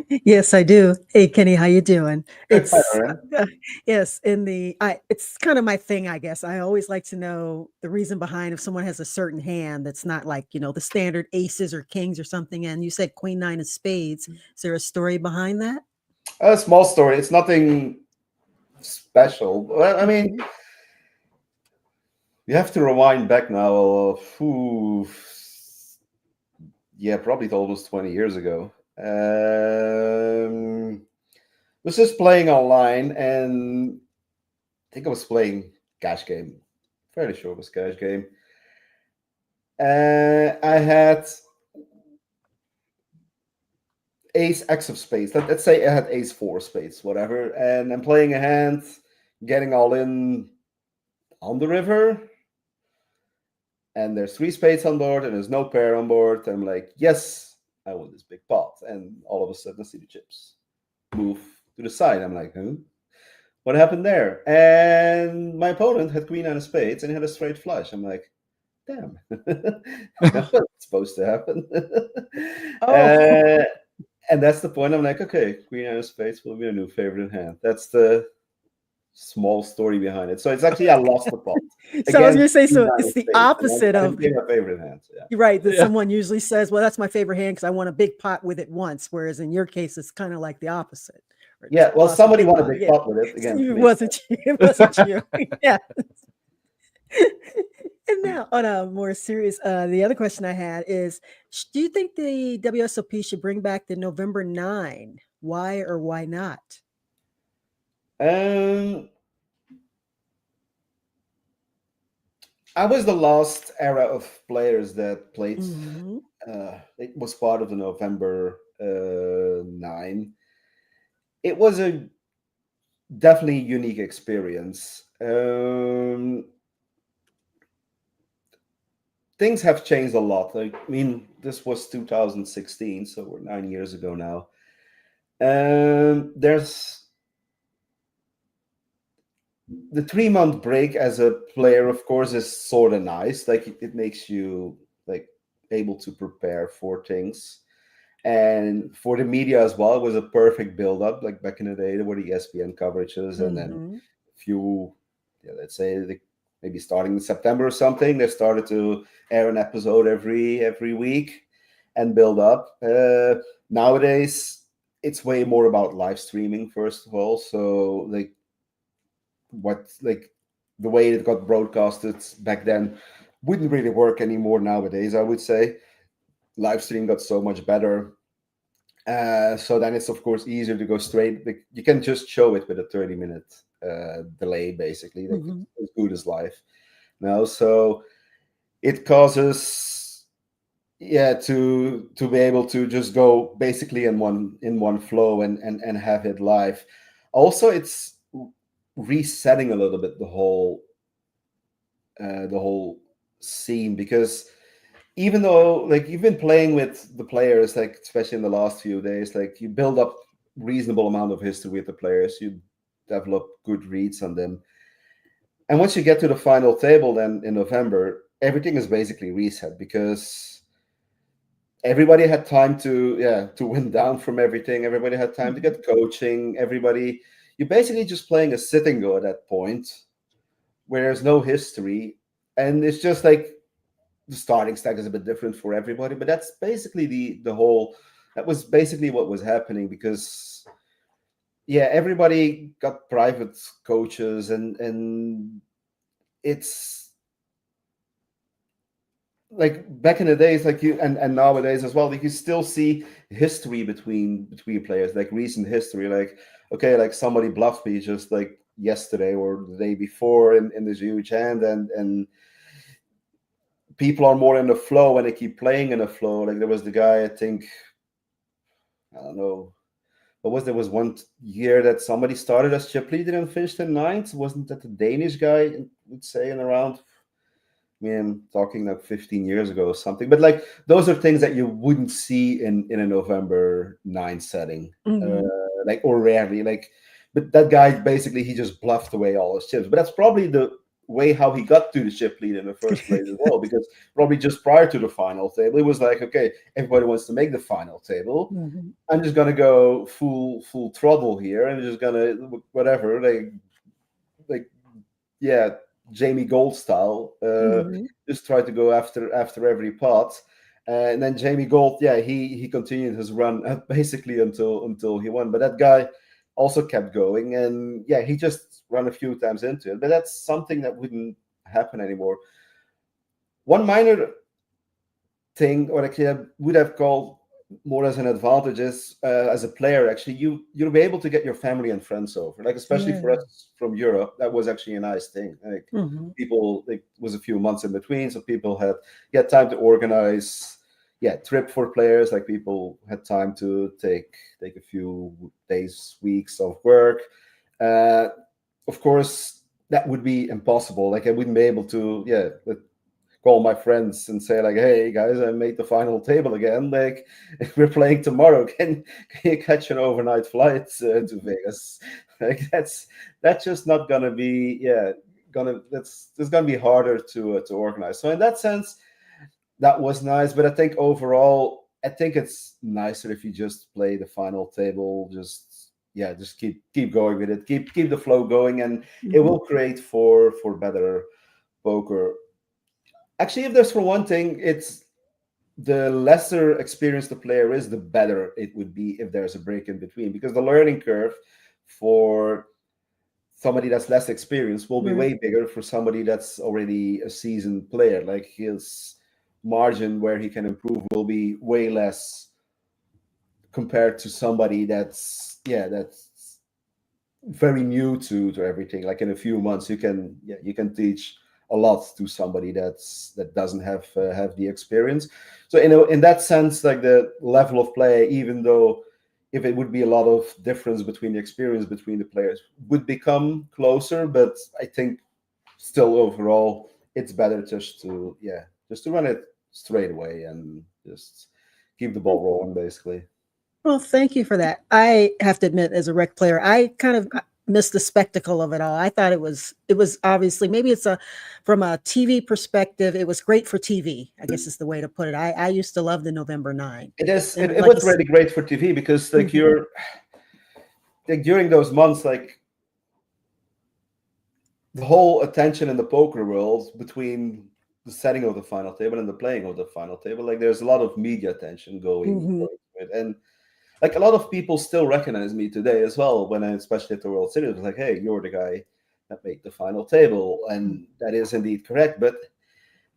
Yes, I do. Hey, Kenny, how you doing? It's yes, it's kind of my thing, I guess. I always like to know the reason behind if someone has a certain hand that's not like, the standard aces or kings or something. And you said queen nine of spades. Is there a story behind that? A small story. It's nothing special. Well, I mean, you have to rewind back now. Probably almost 20 years ago. Was just playing online, and I think I was playing cash game. Fairly sure it was cash game. I had ace X of spades. Let's say I had ace 4 spades, whatever. And I'm playing a hand, getting all in on the river. And there's 3 spades on board, and there's no pair on board. I'm like, yes, I won this big pot. And all of a sudden, I see the chips move to the side. I'm like, what happened there? And my opponent had queen nine of spades, and he had a straight flush. I'm like, damn, that's what's supposed to happen. And that's the point. I'm like, okay, queen nine of spades will be a new favorite hand. That's the small story behind it. So it's actually, I lost the pot. So I was going to say, so it's the opposite of my favorite hand. Yeah. You're right. That someone usually says, well, that's my favorite hand because I won a big pot with it once. Whereas in your case, it's kind of like the opposite. Yeah. Well, somebody won a big pot with it. Again, it wasn't you. It wasn't you. Yeah. And now, on a more serious, the other question I had is, do you think the WSOP should bring back the November 9? Why or why not? I was the last era of players that played. It was part of the November 9. it was a definitely unique experience. Things have changed a lot. Like, I mean, this was 2016, so we're 9 years ago now. There's the 3-month break as a player, of course, is sort of nice. Like it makes you like able to prepare for things. And for the media as well, it was a perfect build-up. Like back in the day, there were the ESPN coverages, and then a few, let's say, maybe starting in September or something, they started to air an episode every week and build up. Nowadays, it's way more about live streaming, first of all. So like the way it got broadcasted back then wouldn't really work anymore nowadays, I would say. Live stream got so much better. So then it's, of course, easier to go straight. Like, you can just show it with a 30-minute delay, basically. Like, as good as live. Now, so it causes, to be able to just go basically in one flow and have it live. Also, it's resetting a little bit the whole scene, because even though like you've been playing with the players, like especially in the last few days, like you build up reasonable amount of history with the players, you develop good reads on them, and once you get to the final table, then in November, everything is basically reset, because everybody had time to wind down from everything. Everybody had time to get coaching. You're basically just playing a sitting go at that point, where there's no history, and it's just like the starting stack is a bit different for everybody. But that's basically that was basically what was happening, because everybody got private coaches, and it's like back in the days, like you and nowadays as well, like you still see history between players, like recent history. Like, okay, like somebody bluffed me just like yesterday or the day before in this huge hand, and people are more in the flow and they keep playing in the flow. Like there was the guy, I think, I don't know, there was one year that somebody started as chip leader and finished in ninth. Wasn't that the Danish guy, I would say, in around, I'm talking like 15 years ago or something. But like those are things that you wouldn't see in a November 9 setting, like, or rarely. Like, but that guy basically, he just bluffed away all his chips. But that's probably the way how he got to the chip lead in the first place as well, because probably just prior to the final table, it was like, okay, everybody wants to make the final table. I'm just gonna go full throttle here, and just gonna whatever, like Jamie Gold style, just try to go after every pot. And then Jamie Gold, he continued his run basically until he won. But that guy also kept going, and he just ran a few times into it. But that's something that wouldn't happen anymore. One minor thing, or actually I would have called more as an advantage, is as a player, actually you'll be able to get your family and friends over, like especially for us from Europe. That was actually a nice thing. Like people, it was a few months in between, so people had time to organize trip for players. Like people had time to take a few days, weeks of work. Of course that would be impossible. Like I wouldn't be able to call my friends and say like, hey guys, I made the final table again. Like, we're playing tomorrow. Can you catch an overnight flight to Vegas? Like that's just not gonna be it's gonna be harder to organize. So in that sense, that was nice. But I think overall, it's nicer if you just play the final table. Just keep going with it. Keep the flow going, and it will create for better poker. Actually, if there's for one thing, it's the lesser experienced the player is, the better it would be if there's a break in between, because the learning curve for somebody that's less experienced will be way bigger for somebody that's already a seasoned player. Like his margin where he can improve will be way less compared to somebody that's very new to everything. Like in a few months, you can teach a lot to somebody that doesn't have the experience. So in that sense, like the level of play, even though if it would be a lot of difference between the experience between the players, would become closer. But I think still overall, it's better just to run it straight away and just keep the ball rolling, basically. Well, thank you for that. I have to admit, as a rec player, I kind of missed the spectacle of it all. I thought it was obviously, maybe it's from a TV perspective, it was great for TV, I guess is the way to put it. I used to love the November 9. It was really great for TV because like you're like during those months, like the whole attention in the poker world between the setting of the final table and the playing of the final table, like there's a lot of media attention going into it. And like a lot of people still recognize me today as well, when I, especially at the World Series, was like, hey, you're the guy that made the final table. And that is indeed correct. But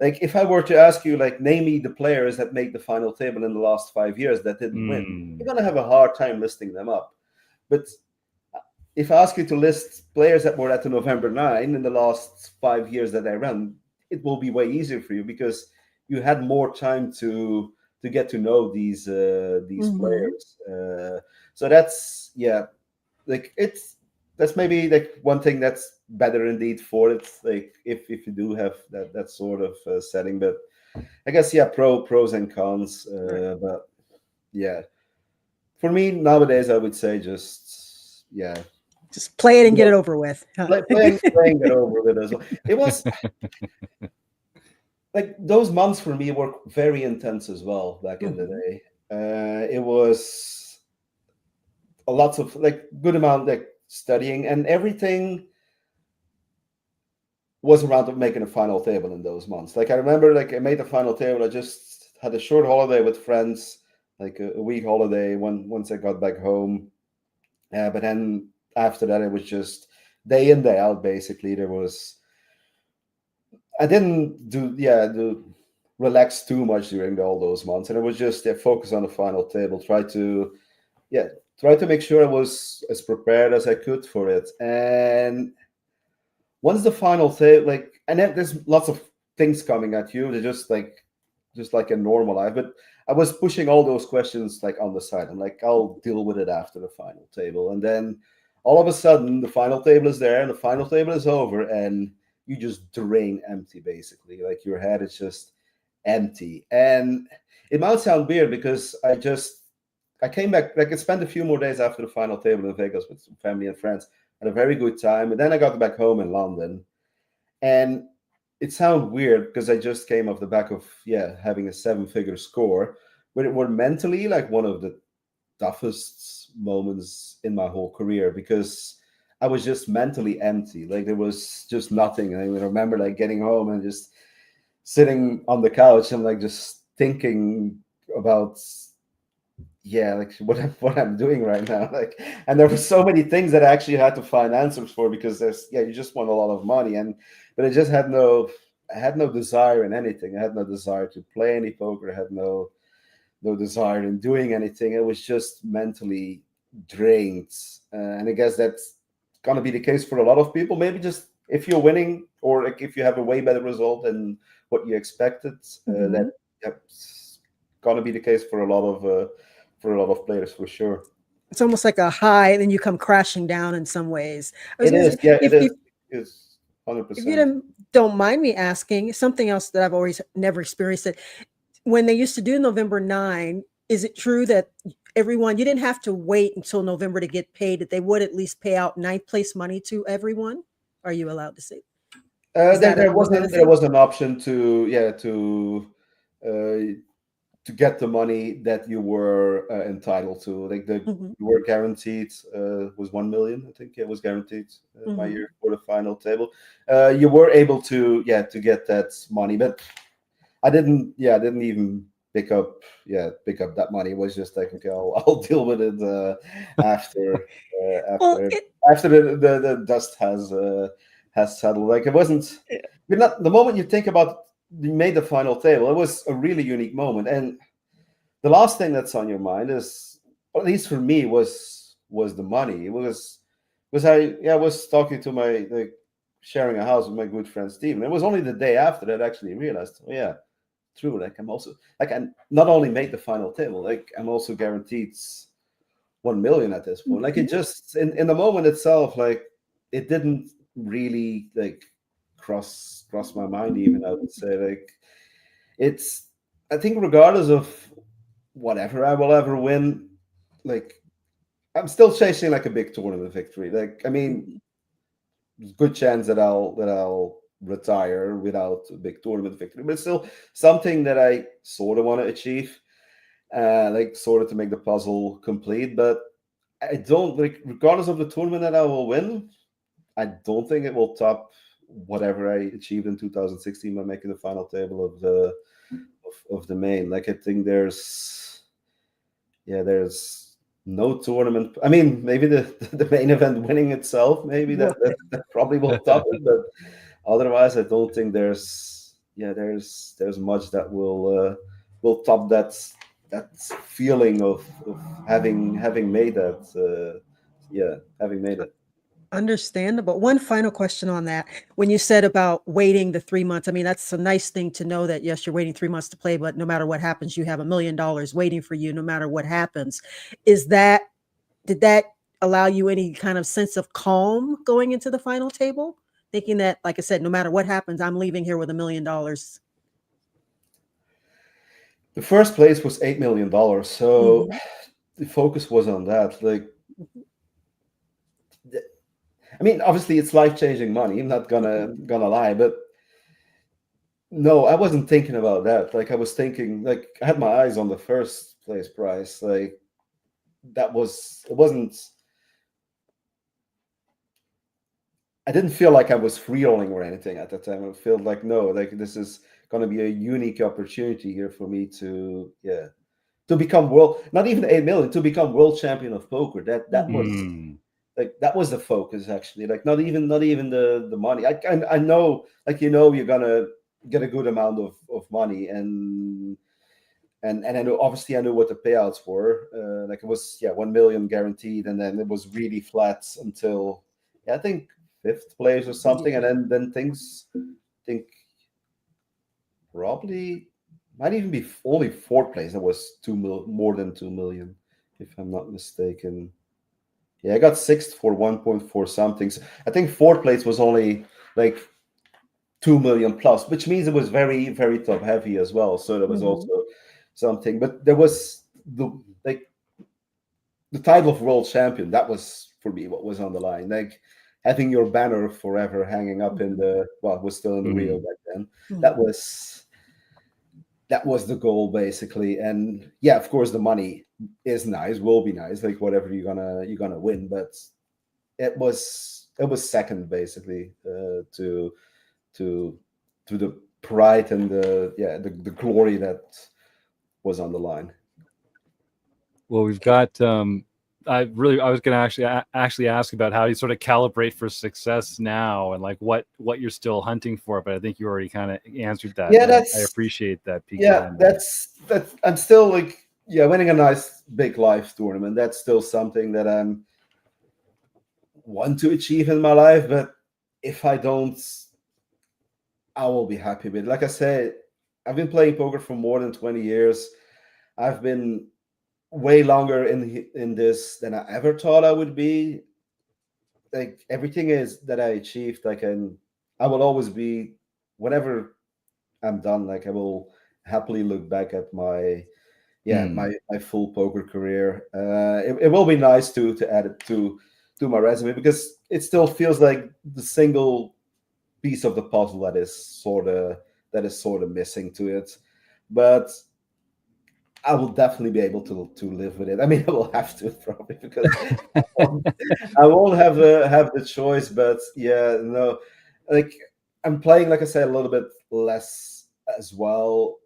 like, if I were to ask you, like, name me the players that made the final table in the last 5 years that didn't win, you're going to have a hard time listing them up. But if I ask you to list players that were at the November 9 in the last 5 years that I ran, it will be way easier for you because you had more time to get to know these players. So that's that's maybe like one thing that's better indeed for it. Like if you do have that sort of setting, but I guess pros and cons. But yeah, for me nowadays, I would say just play it and get it over with. Playing it over with as well. It was like those months for me were very intense as well back in the day. It was a lots of like good amount like studying, and everything was around making a final table in those months. Like I remember, like I made the final table. I just had a short holiday with friends, like a week holiday once I got back home. But then after that, it was just day in, day out. Basically, I didn't do relax too much during all those months, and it was just focus on the final table. Try to make sure I was as prepared as I could for it. And once the final table, and then there's lots of things coming at you. They're just like a normal life. But I was pushing all those questions like on the side. I'm like, I'll deal with it after the final table. And then all of a sudden, the final table is there, and the final table is over, and you just drain empty, basically. Like your head is just empty. And it might sound weird because I came back, like I spent a few more days after the final table in Vegas with some family and friends. Had a very good time. And then I got back home in London. And it sounds weird because I just came off the back of, having a 7-figure score. But it was mentally like one of the toughest moments in my whole career because I was just mentally empty. Like there was just nothing. And I remember like getting home and just sitting on the couch and like just thinking about like what I'm doing right now. Like, and there were so many things that I actually had to find answers for because you just want a lot of money. But I just had no desire in anything. I had no desire to play any poker. I had no desire in doing anything. I was just mentally drained. And I guess that's gonna be the case for a lot of people. Maybe just if you're winning or like if you have a way better result than what you expected, that's gonna be the case for a lot of players for sure. It's almost like a high, then you come crashing down in some ways. It is 100%. If you don't mind me asking, something else that I've always never experienced it. When they used to do November 9, is it true that everyone, you didn't have to wait until November to get paid, that they would at least pay out ninth place money to everyone? Are you allowed to say? There was an option to get the money that you were entitled to. Like you were guaranteed was 1 million, I think. It was guaranteed my year for the final table. You were able to get that money, but I didn't even pick up that money. It was just like, okay, I'll deal with it after the dust has settled. Like it wasn't. You're not the moment you think about you made the final table. It was a really unique moment, and the last thing that's on your mind is, at least for me, was the money. It was I was talking to sharing a house with my good friend Steve, and it was only the day after that I actually realized, true. Like I'm also I not only made the final table, like I'm also guaranteed 1 million at this point. Like it just in the moment itself, like it didn't really like cross my mind even, I would say. Like it's, I think regardless of whatever I will ever win, like I'm still chasing like a big tournament victory. Like, I mean, good chance that I'll retire without a big tournament victory, but it's still something that I sort of want to achieve, like sort of to make the puzzle complete. But I don't, like, regardless of the tournament that I will win, I don't think it will top whatever I achieved in 2016 by making the final table of the main. Like, I think there's no tournament. I mean, maybe the main event winning itself, maybe that probably will top it, but otherwise, I don't think there's much that will top that feeling of having made that. Having made it. Understandable. One final question on that. When you said about waiting the 3 months, I mean, that's a nice thing to know that, yes, you're waiting 3 months to play, but no matter what happens, you have $1 million waiting for you no matter what happens. Did that allow you any kind of sense of calm going into the final table? Thinking that, like I said, no matter what happens, I'm leaving here with $1 million. The first place was $8 million. So the focus was on that. Like, I mean, obviously it's life-changing money. I'm not gonna lie, but no, I wasn't thinking about that. Like, I was thinking, like, I had my eyes on the first place prize. Like, it wasn't. I didn't feel like I was free-rolling or anything at that time. I felt like, no, like this is going to be a unique opportunity here for me to become not even 8 million, to become world champion of poker. That was. Like, that was the focus, actually. Like, not even the money. I know, like, you're gonna get a good amount of money, and I know, obviously I knew what the payouts were. Like, it was 1 million guaranteed, and then it was really flat until I think 5th place or something, and then things, I think, probably might even be only 4th place. That was more than 2 million, if I'm not mistaken. Yeah, I got 6th for 1.4 something. So I think 4th place was only like 2 million plus, which means it was very, very top heavy as well. So there was also something, but there was the title of world champion. That was, for me, what was on the line. Like, having your banner forever hanging up in it was still in the Rio back then. That was the goal, basically. And yeah, of course, the money is nice, will be nice, like whatever you're gonna win. But it was second, basically, to the pride and the glory that was on the line. Well, we've got. I was going to actually ask about how you sort of calibrate for success now, and like what you're still hunting for. But I think you already kind of answered that. Yeah, I appreciate that. That's I'm still like winning a nice big live tournament. That's still something that I want to achieve in my life. But if I don't, I will be happy with it. Like I said, I've been playing poker for more than 20 years. I've been way longer in this than I ever thought I would be. Like, everything is that I achieved, like, I will always be, whenever I'm done, like, I will happily look back at my my full poker career. It will be nice to add it to my resume, because it still feels like the single piece of the puzzle that is sort of missing to it. But I will definitely be able to live with it. I mean, I will have to, probably, because I won't have the choice. But no, like, I'm playing, like I said, a little bit less as well.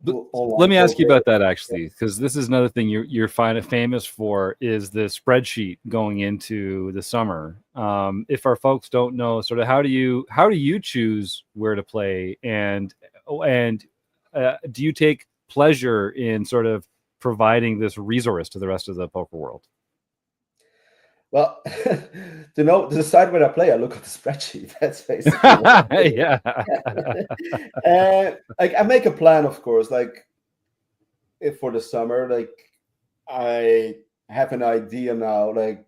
Let me ask you about that, actually, because this is another thing you're famous for, is the spreadsheet going into the summer. If our folks don't know, sort of, how do you choose where to play, and do you take pleasure in sort of providing this resource to the rest of the poker world? Well, to decide where I play, I look at the spreadsheet. That's basically yeah. Like, I make a plan, of course. Like, if for the summer, like I have an idea now, like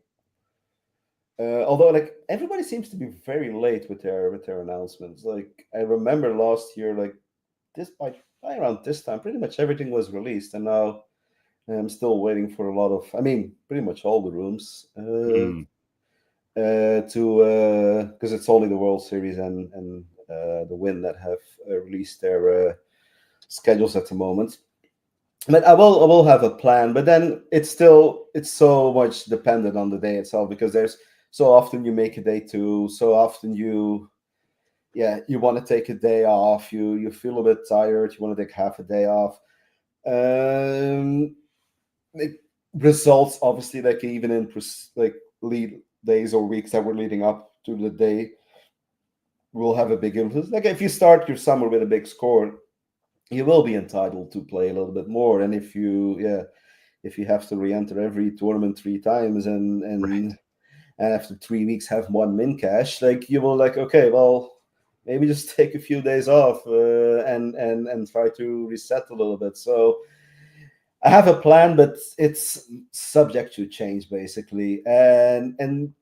although like everybody seems to be very late with their announcements. Like I remember last year, like this by around this time, pretty much everything was released, and now I'm still waiting for a lot of. I mean, pretty much all the rooms to because it's only the World Series and the Win that have released their schedules at the moment. But I will have a plan. But then it's so much dependent on the day itself, because there's so often you make a day two, so often you want to take a day off, you feel a bit tired, you want to take half a day off. It results obviously like even in like lead days or weeks that we're leading up to the day will have a big influence. Like if you start your summer with a big score, you will be entitled to play a little bit more. And if you have to re-enter every tournament 3 times and after 3 weeks have 1 min cash, like you will like, okay, well, maybe just take a few days off and try to reset a little bit. So I have a plan, but it's subject to change basically. And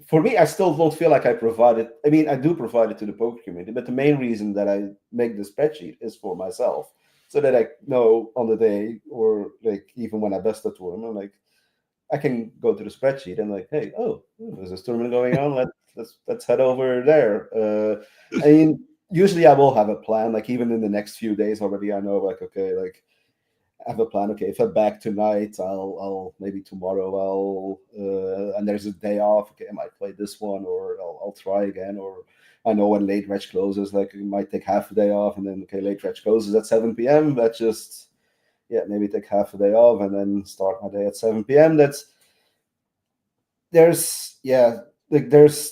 for me, I still don't feel like I provided. I mean, I do provide it to the poker community, but the main reason that I make the spreadsheet is for myself, so that I know on the day, or like even when I best a tournament, like I can go to the spreadsheet and like, hey, there's this tournament going on. Let's head over there. I mean, usually I will have a plan. Like even in the next few days already, I know like, okay, like I have a plan. Okay, if I'm back tonight, I'll maybe tomorrow and there's a day off. Okay, I might play this one, or I'll try again. Or I know when late reg closes, like you might take half a day off, and then okay, late reg closes at 7 p.m. That's just maybe take half a day off and then start my day at 7 p.m. There's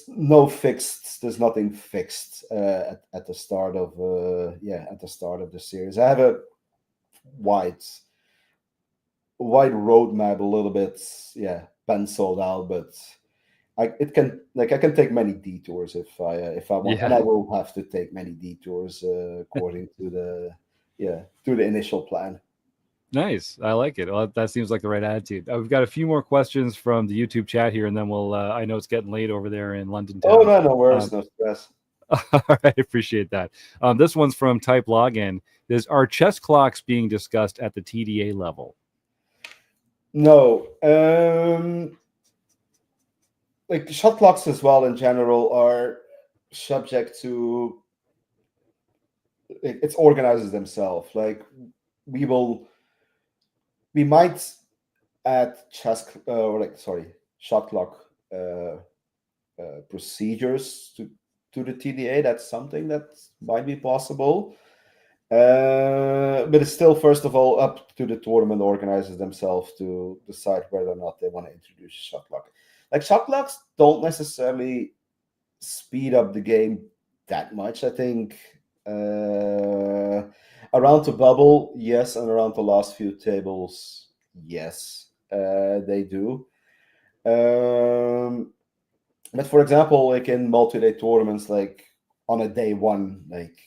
nothing fixed at the start of the series. I have a wide roadmap, a little bit penciled out, but I can take many detours if I want, and I will have to take many detours according to the initial plan. Nice. I like it. Well, that seems like the right attitude. We've got a few more questions from the YouTube chat here, and then we'll I know it's getting late over there in London town. Oh, no worries, no stress. All right, appreciate that. This one's from Type Login. Are chess clocks being discussed at the TDA level? No. Like shot clocks as well in general are subject to it's organizers themselves. Like we might add shot clock procedures to the TDA. That's something that might be possible. But it's still, first of all, up to the tournament organizers themselves to decide whether or not they want to introduce a shot clock. Like shot clocks don't necessarily speed up the game that much. I think around the bubble, yes, and around the last few tables, yes, they do. But for example, like in multi-day tournaments, like on a day one, like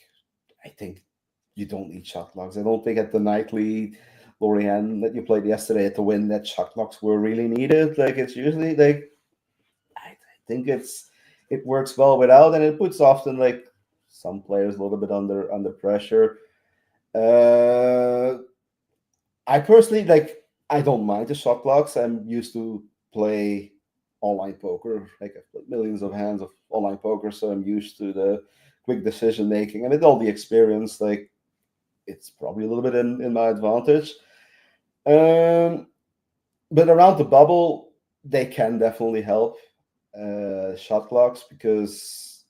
I think you don't need shot clocks. I don't think at the nightly Lorient that you played yesterday at the Win that shot clocks were really needed. Like it's usually like I think it works well without, and it puts often like some players a little bit under pressure. I personally I don't mind the shot clocks. I'm used to play online poker. Like I've played millions of hands of online poker, so I'm used to the quick decision making, and with all the experience, like it's probably a little bit in my advantage. But around the bubble, they can definitely help shot clocks, because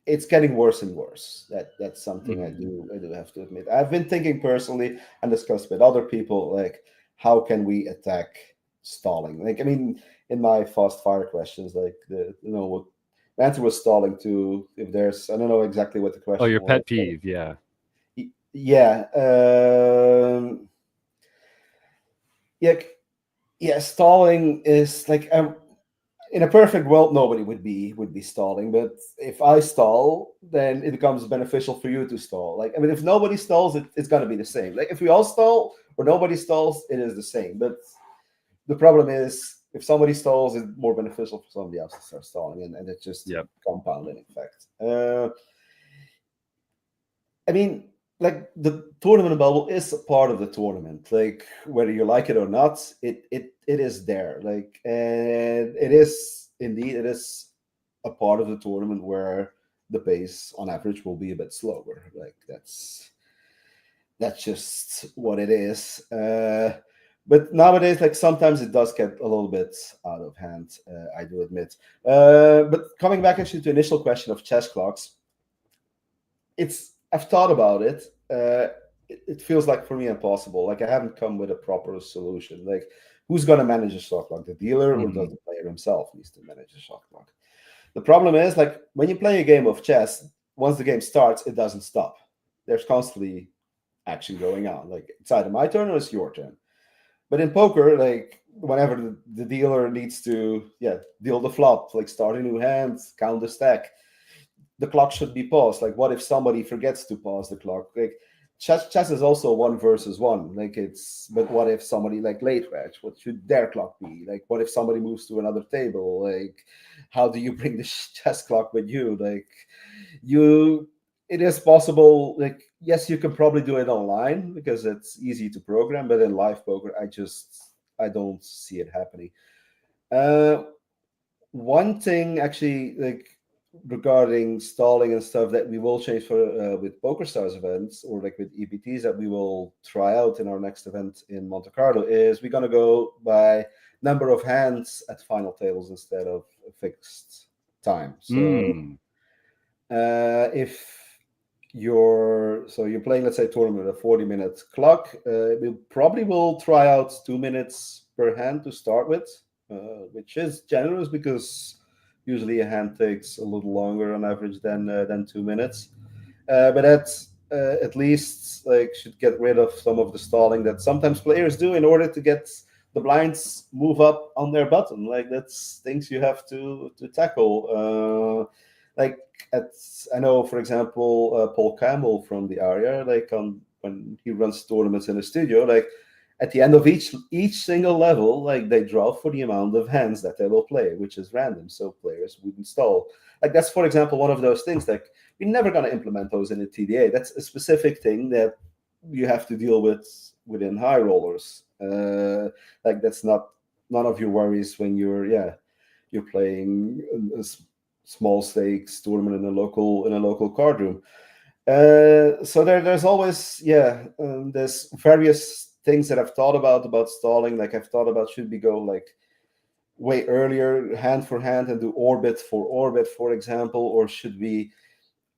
it's getting worse and worse. That's something I do have to admit. I've been thinking personally and discussed with other people, like how can we attack stalling? Like I mean, in my fast fire questions, like the what answer was stalling to, if there's, I don't know exactly what the question was. Oh, your pet peeve, yeah. Yeah. Stalling is like in a perfect world, nobody would be stalling. But if I stall, then it becomes beneficial for you to stall. Like, I mean, if nobody stalls, it's going to be the same. Like, if we all stall or nobody stalls, it is the same. But the problem is, if somebody stalls, it's more beneficial for somebody else to start stalling, and it's just compounding effect. I mean, like, the tournament bubble is a part of the tournament. Like, whether you like it or not, it is there. Like, and it is a part of the tournament where the pace on average will be a bit slower. Like, that's just what it is. But nowadays, like, sometimes it does get a little bit out of hand, I do admit. But coming back actually to the initial question of chess clocks, I've thought about it. It feels like for me impossible. Like, I haven't come with a proper solution. Like, who's going to manage a shot clock? The dealer or does the player himself needs to manage a shot clock? The problem is, like, when you play a game of chess, once the game starts, it doesn't stop. There's constantly action going on. Like, it's either my turn or it's your turn. But in poker, like, whenever the dealer needs to deal the flop, like start a new hand, count the stack, the clock should be paused. Like, what if somebody forgets to pause the clock? Like, chess is also 1 versus 1. Like, but what if somebody, like, late reg? What should their clock be? Like, what if somebody moves to another table? Like, how do you bring the chess clock with you? Like, it is possible. Like, yes, you can probably do it online because it's easy to program, but in live poker, I don't see it happening. One thing actually, like, regarding stalling and stuff that we will change for with Pokerstars events, or like with EPTs that we will try out in our next event in Monte Carlo, is we're going to go by number of hands at final tables instead of a fixed time. So if you're playing, let's say, tournament with a 40-minute clock, we probably will try out 2 minutes per hand to start with, which is generous because usually a hand takes a little longer on average than 2 minutes. But that's at least, like, should get rid of some of the stalling that sometimes players do in order to get the blinds move up on their button. Like, that's things you have to tackle. I know, for example, Paul Campbell from the area, like, when he runs tournaments in the studio, like, at the end of each single level, like, they draw for the amount of hands that they will play, which is random, so players wouldn't stall. Like, that's, for example, one of those things. Like, we're never going to implement those in a TDA. That's a specific thing that you have to deal with within high rollers. Like, that's none of your worries when you're playing a small stakes tournament in a local card room. So there's always there's various things that I've thought about stalling. Like, I've thought about, should we go like way earlier, hand for hand, and do orbit for orbit, for example, or should we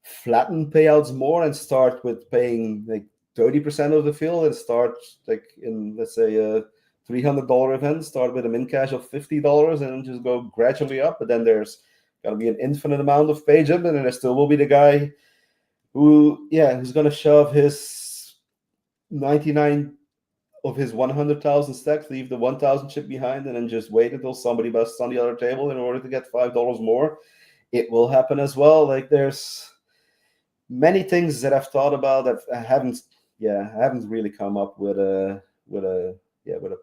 flatten payouts more and start with paying like 30% of the field and start, like, in, let's say, a $300 event, start with a min cash of $50 and just go gradually up. But then there's going to be an infinite amount of pay jump, and then there still will be the guy who's going to shove his 99 of his 100,000 stacks, leave the 1,000 chip behind, and then just wait until somebody busts on the other table in order to get $5 more. It will happen as well. Like, there's many things that I've thought about that I haven't really come up with a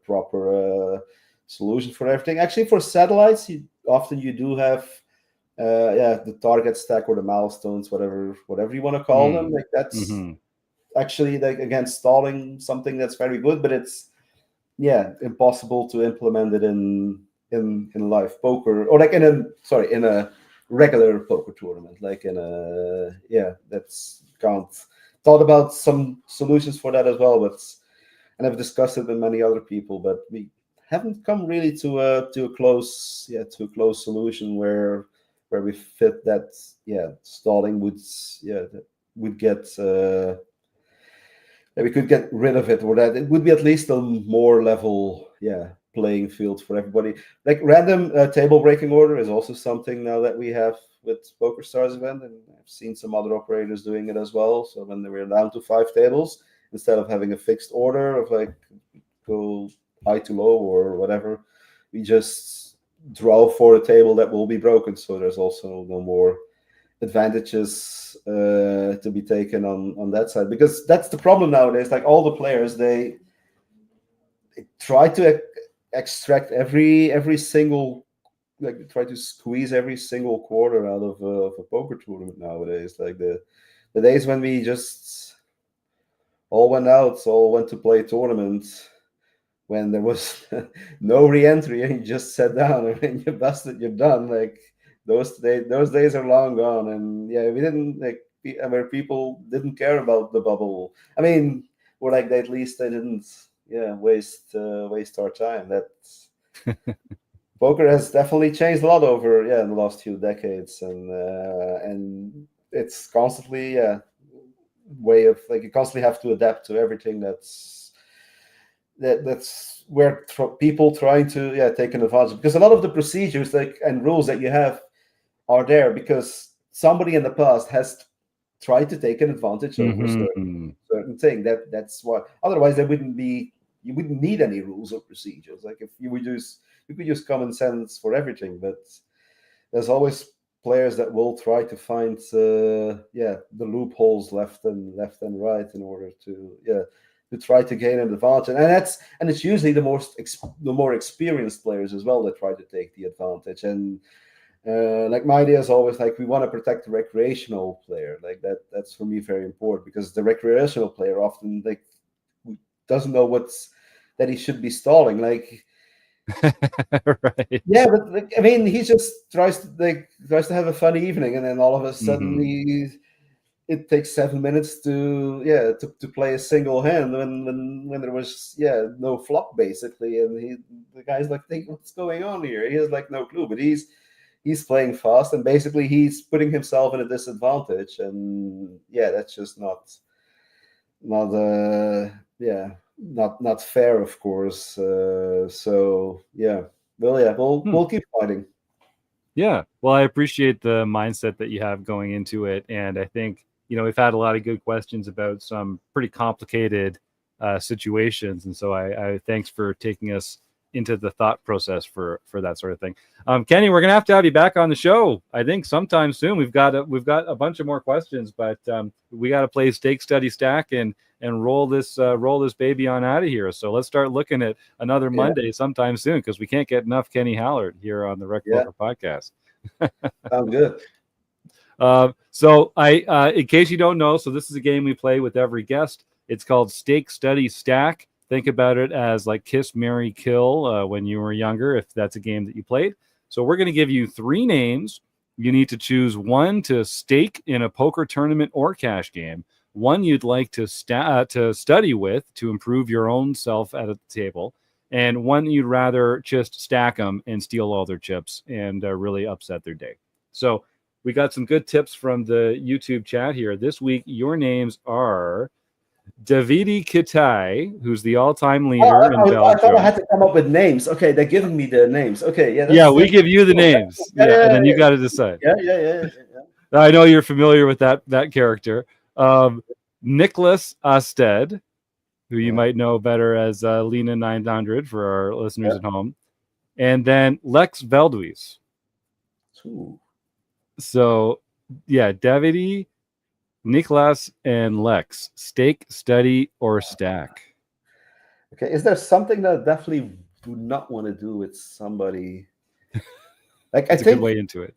proper solution for everything. Actually, for satellites, you do have the target stack or the milestones, whatever you want to call them. Like, that's actually, like, again, stalling something that's very good, but it's impossible to implement it in live poker, or like in a regular poker tournament. Like, that's can't thought about some solutions for that as well, and I've discussed it with many other people, but we haven't come really to a close solution where we fit that stalling would get we could get rid of it, or that it would be at least a more level playing field for everybody. Like, random table breaking order is also something now that we have with Pokerstars event, and I've seen some other operators doing it as well. So when we're down to 5 tables, instead of having a fixed order of like go high to low or whatever, we just draw for a table that will be broken. So there's also no more advantages to be taken on that side, because that's the problem nowadays. Like all the players, they try to extract every single, like try to squeeze every single quarter out of a poker tournament nowadays. Like the days when we just all went out, all went to play tournaments, when there was no re-entry and you just sat down and when you busted, you're done. Like those days are long gone. And yeah, we didn't where people didn't care about the bubble. I mean, or like at least they didn't waste our time. That's poker has definitely changed a lot over in the last few decades, and it's constantly way of like you constantly have to adapt to everything that's where people trying to take an advantage, because a lot of the procedures and rules that you have are there because somebody in the past has tried to take an advantage over certain thing. That's why otherwise you wouldn't need any rules or procedures. Like if you could use common sense for everything, but there's always players that will try to find the loopholes left and right in order to try to gain an advantage. And it's usually the more experienced players as well that try to take the advantage. And like my idea is always like we want to protect the recreational player. Like that's for me very important, because the recreational player often doesn't know that he should be stalling. Like right. Yeah, but I mean, he just tries to have a fun evening, and then all of a sudden it takes 7 minutes to play a single hand when there was no flop basically, and the guy's like thinking, what's going on here? He has like no clue, but he's playing fast, and basically he's putting himself in a disadvantage, and that's just not fair, of course. We'll keep fighting. Yeah, well, I appreciate the mindset that you have going into it, and I think we've had a lot of good questions about some pretty complicated situations, and so I thanks for taking us into the thought process for that sort of thing. Kenny, we're gonna have to have you back on the show, I think, sometime soon. We've got a bunch of more questions, but we got to play Stake, Study, Stack and roll this baby on out of here. So let's start looking at another Monday sometime soon, because we can't get enough Kenny Hallaert here on the RecPoker Podcast. Sounds good. So I in case you don't know, so this is a game we play with every guest. It's called Stake, Study, Stack. Think about it as like Kiss, Marry, Kill when you were younger, if that's a game that you played. So we're going to give you 3 names. You need to choose one to stake in a poker tournament or cash game, one you'd like to study with to improve your own self at the table, and one you'd rather just stack them and steal all their chips and really upset their day. So we got some good tips from the YouTube chat here. This week, your names are Davidi Kitai, who's the all-time leader in Belgium. I thought I had to come up with names. Okay, they're giving me the names. Okay, we give you the names. And then you got to decide. Yeah. I know you're familiar with that character. Niklas Astedt, who you might know better as Lena 900 for our listeners at home, and then Lex Veldhuis. So, Davidi, Niklas, and Lex. Stake, study, or stack? Okay, is there something that I definitely do not want to do with somebody? Like, That's a good way into it.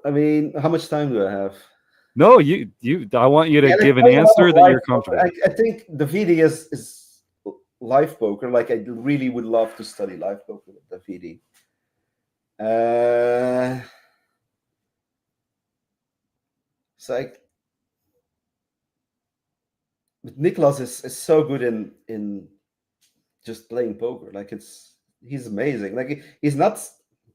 I mean, how much time do I have? No, you. I want you to give an answer that you're comfortable. I think Davidi is live poker. Like, I really would love to study live poker with Davidi. It's like, but Niklas is so good in just playing poker. Like he's amazing. Like he's not.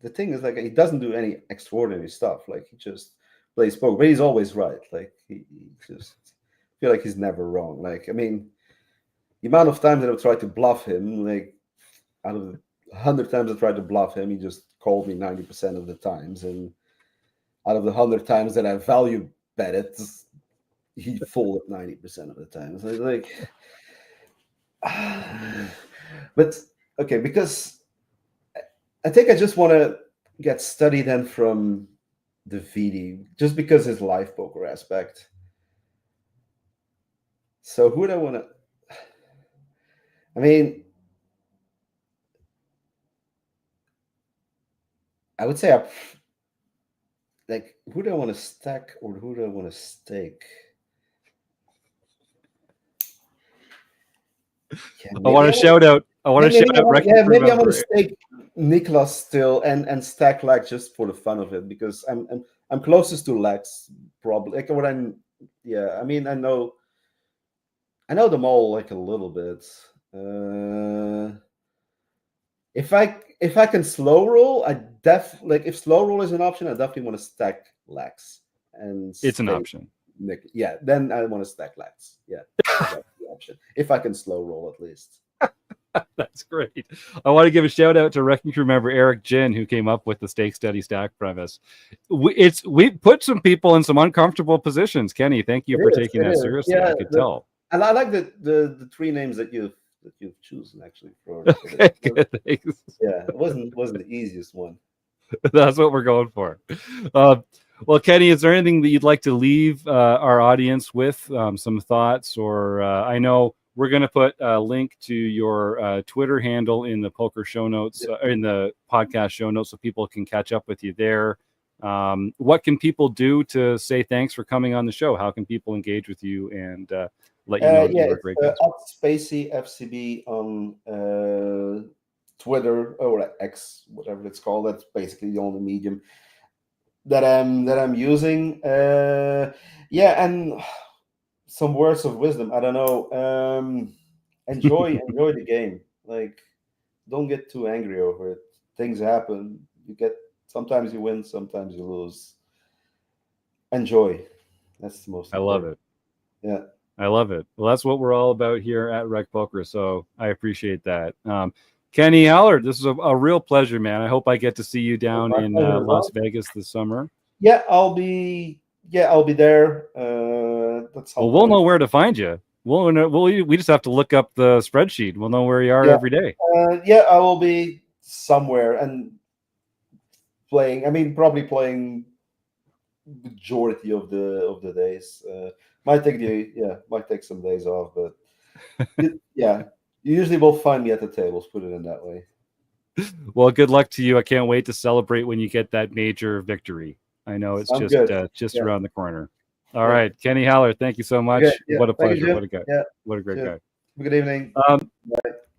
The thing is, like, he doesn't do any extraordinary stuff. Like he just plays poker, but he's always right. Like he just feel like he's never wrong. Like, I mean, the amount of times that I've tried to bluff him, like out of the 100 times I tried to bluff him, he just called me 90% of the times, and out of the 100 times that I value bet it, he folded 90% of the time. So it's like, but okay, because I think I just want to get study then from Davidi, just because his live poker aspect. So who would I want to? I mean, I would say like, who do I want to stack or who do I want to stake? Yeah, I want to shout out. I want to shout out. Maybe I want to stake Niklas still and stack Lex just for the fun of it, because I'm closest to Lex probably. Like what I'm. Yeah, I mean I know them all like a little bit. If I can slow roll, if slow roll is an option, I definitely want to stack Lex. And it's an option. Nick, yeah, then I want to stack Lex. Yeah, that's the option. If I can slow roll at least. That's great. I want to give a shout out to Wrecking Crew member Eric Jin, who came up with the stake study stack premise. We put some people in some uncomfortable positions. Kenny, thank you for taking that seriously. Yeah, I could tell. And I like the three names that you've chosen actually for okay, good, thanks. Yeah, it wasn't the easiest one. That's what we're going for. Well, Kenny, is there anything that you'd like to leave our audience with? Some thoughts, or I know we're going to put a link to your Twitter handle in the poker show notes, in the podcast show notes, so people can catch up with you there. What can people do to say thanks for coming on the show? How can people engage with you and let you know that you're a great guest? Spacey FCB on Twitter or X, whatever it's called. That's basically the only medium that I'm using. And some words of wisdom. I don't know. Enjoy the game. Like, don't get too angry over it. Things happen. Sometimes you win, sometimes you lose. Enjoy. That's the most important. I love it. Yeah. I love it. Well, that's what we're all about here at RecPoker, so I appreciate that. Kenny Hallaert, this is a real pleasure, man. I hope I get to see you down in Las Vegas this summer. Yeah, I'll be there. We'll know where to find you. We just have to look up the spreadsheet. We'll know where you are every day. I will be somewhere and playing. I mean, probably playing majority of the days. Might take some days off, but you usually will find me at the tables. Put it in that way. Well, good luck to you. I can't wait to celebrate when you get that major victory. I know it's just around the corner. All right, Kenny Hallaert, thank you so much. What a pleasure. What a guy. What a great guy. Good evening.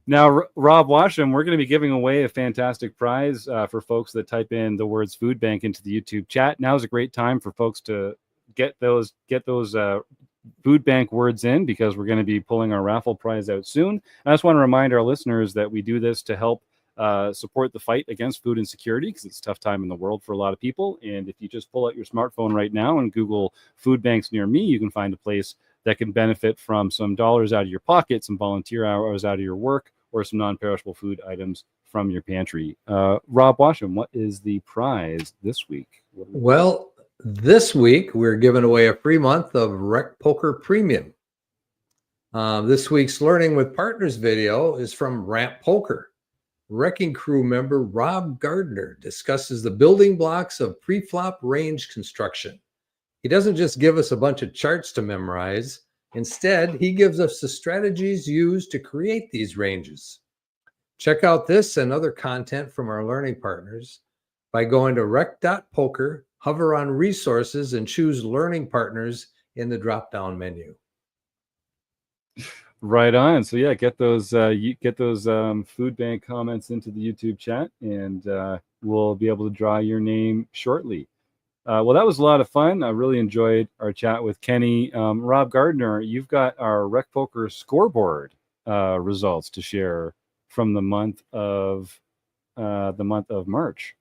Now, Rob Washam, we're going to be giving away a fantastic prize for folks that type in the words food bank into the YouTube chat. Now is a great time for folks to get those food bank words in, because we're going to be pulling our raffle prize out soon. And I just want to remind our listeners that we do this to help support the fight against food insecurity, because it's a tough time in the world for a lot of people. And if you just pull out your smartphone right now and Google food banks near me, you can find a place that can benefit from some dollars out of your pocket, some volunteer hours out of your work, or some non-perishable food items from your pantry. Rob Washam, what is the prize this week? Well, this week we're giving away a free month of RecPoker Premium. This week's Learning with Partners video is from Ramp Poker. Wrecking Crew member Rob Gardner discusses the building blocks of pre-flop range construction. He doesn't just give us a bunch of charts to memorize. Instead, he gives us the strategies used to create these ranges. Check out this and other content from our learning partners by going to rec.poker, hover on resources, and choose learning partners in the drop-down menu. Right on. So yeah, get those food bank comments into the YouTube chat, and we'll be able to draw your name shortly. Well, that was a lot of fun. I really enjoyed our chat with Kenny. Rob Gardner, you've got our RecPoker scoreboard results to share from the month of March.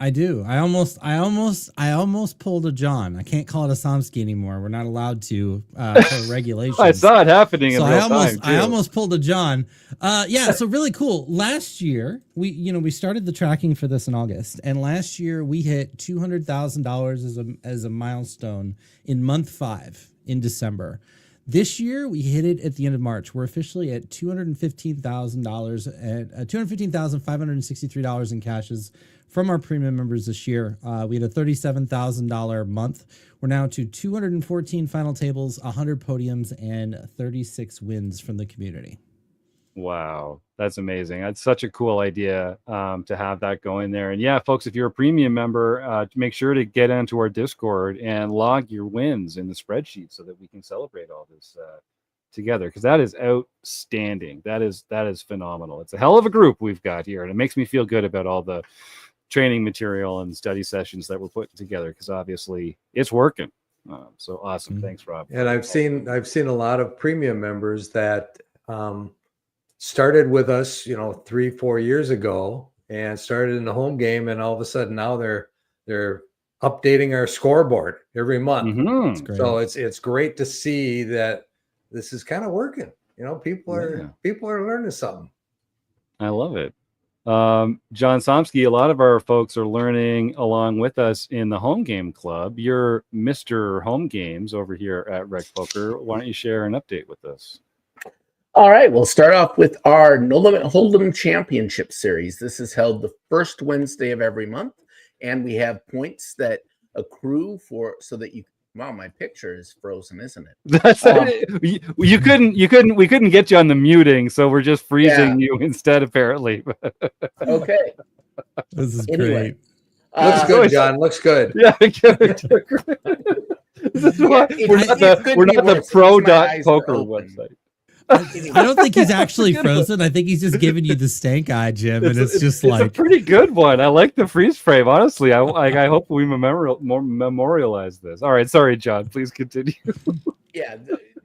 I do. I almost pulled a John. I can't call it a Somsky anymore. We're not allowed to for regulations. I saw it happening in real time. I almost pulled a John. So really cool. Last year, we started the tracking for this in August, and last year we hit $200,000 as a milestone in month 5 in December. This year, we hit it at the end of March. We're officially at $215,000 and $215,563 in cashes from our premium members this year. We had a $37,000 month. We're now to 214 final tables, 100 podiums, and 36 wins from the community. Wow, that's amazing. That's such a cool idea to have that going there. And yeah, folks, if you're a premium member, make sure to get into our Discord and log your wins in the spreadsheet so that we can celebrate all this together, because that is outstanding. That is phenomenal. It's a hell of a group we've got here, and it makes me feel good about all the training material and study sessions that we're putting together, because obviously it's working. So awesome. Mm-hmm. Thanks, Rob. And I've seen a lot of premium members that started with us, 3-4 years ago, and started in the home game, and all of a sudden now they're updating our scoreboard every month. Mm-hmm. So it's great to see that this is kind of working. People are learning something. I love it. John Somsky, a lot of our folks are learning along with us in the home game club. You're Mr. Home Games over here at RecPoker. Why don't you share an update with us? All right, we'll start off with our No Limit Hold'em Championship Series. This is held the first Wednesday of every month, and we have points that accrue so that you. Wow, my picture is frozen, isn't it? That's we couldn't get you on the muting, so we're just freezing you instead, apparently. Okay. This is anyway, great. Looks good, John. Looks good. Yeah, this is why we're not the pro.poker website. I don't think he's actually frozen. I think he's just giving you the stank eye, Jim, and it's just like a pretty good one. I like the freeze frame. Honestly, I hope we memorialize this. All right, sorry, John. Please continue. Yeah,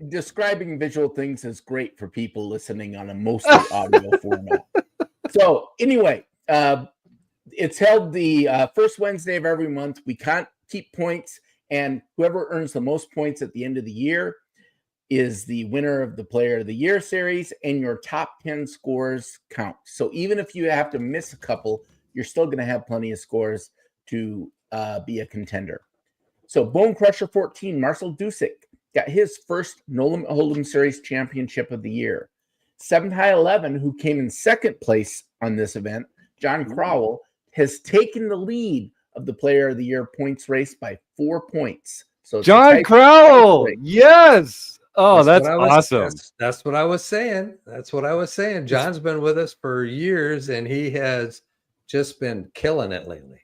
describing visual things is great for people listening on a mostly audio format. So anyway, it's held the first Wednesday of every month. We can't keep points, and whoever earns the most points at the end of the year is the winner of the Player of the Year series, and your top 10 scores count. So even if you have to miss a couple, you're still going to have plenty of scores to be a contender. So Bone Crusher 14, Marcel Dusick, got his first No Limit Hold'em Series championship of the year. 7 High 11, who came in second place on this event, John Crowell, has taken the lead of the Player of the Year points race by 4 points. So John Crowell, yes. Oh, that's awesome. That's what I was saying. John's been with us for years, and he has just been killing it lately.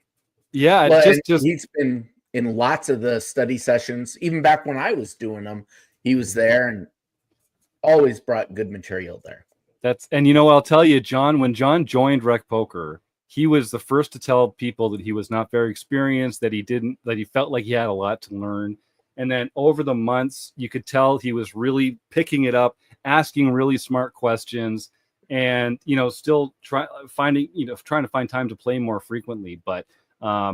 Yeah, well, he's been in lots of the study sessions. Even back when I was doing them, he was there and always brought good material there. And I'll tell you, John, when John joined RecPoker, he was the first to tell people that he was not very experienced, that he felt like he had a lot to learn. And then over the months, you could tell he was really picking it up, asking really smart questions, and still trying to find time to play more frequently. But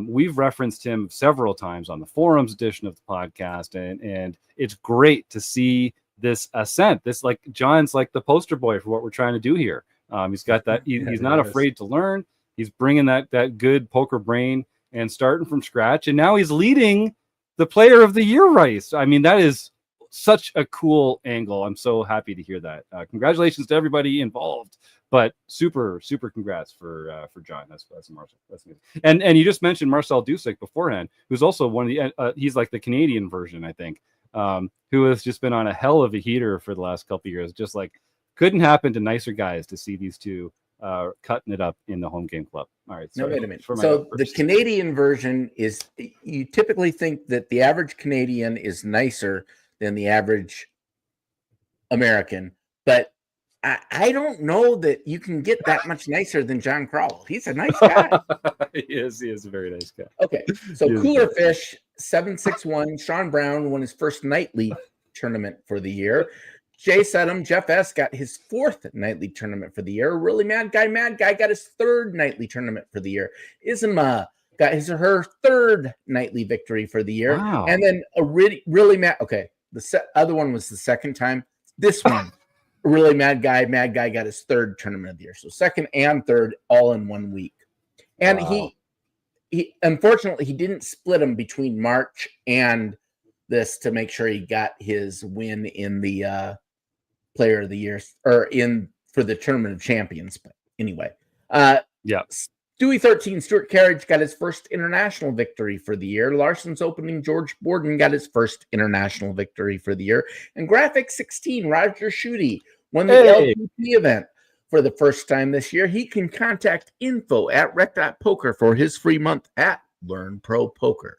we've referenced him several times on the forums edition of the podcast, and it's great to see this ascent. This, like, John's like the poster boy for what we're trying to do here. He's got that. He's not afraid to learn. He's bringing that good poker brain and starting from scratch, and now he's leading the Player of the Year race. I mean, that is such a cool angle. I'm so happy to hear that. Congratulations to everybody involved, but super, super congrats for John. That's Marcel. That's amazing. And you just mentioned Marcel Dusick beforehand, who's also one of the he's like the Canadian version, I think, who has just been on a hell of a heater for the last couple of years. Just like couldn't happen to nicer guys to see these two cutting it up in the home game club. All right. No, wait a minute. So the Canadian version is, you typically think that the average Canadian is nicer than the average American, but I don't know that you can get that much nicer than John Crowell. He's a nice guy. He is a very nice guy. Okay. So Cooler Fish 761, Sean Brown won his first nightly tournament for the year. Jay Sedham, Jeff S. got his 4th nightly tournament for the year. Really Mad Guy got his 3rd nightly tournament for the year. Isma got his or her 3rd nightly victory for the year. Wow. And then a really mad. Okay, the other one was the second time. This one, a really Mad Guy got his 3rd tournament of the year. So 2nd and 3rd all in 1 week. And he unfortunately he didn't split them between March and this to make sure he got his win in the Player of the Year or for the Tournament of Champions. But anyway, Stewie 13, Stuart Carriage got his first international victory for the year. Larson's Opening, George Borden got his first international victory for the year. And Graphic 16, Roger Schutte won the LPP event for the first time this year. He can contact info at rec.poker for his free month at Learn Pro Poker.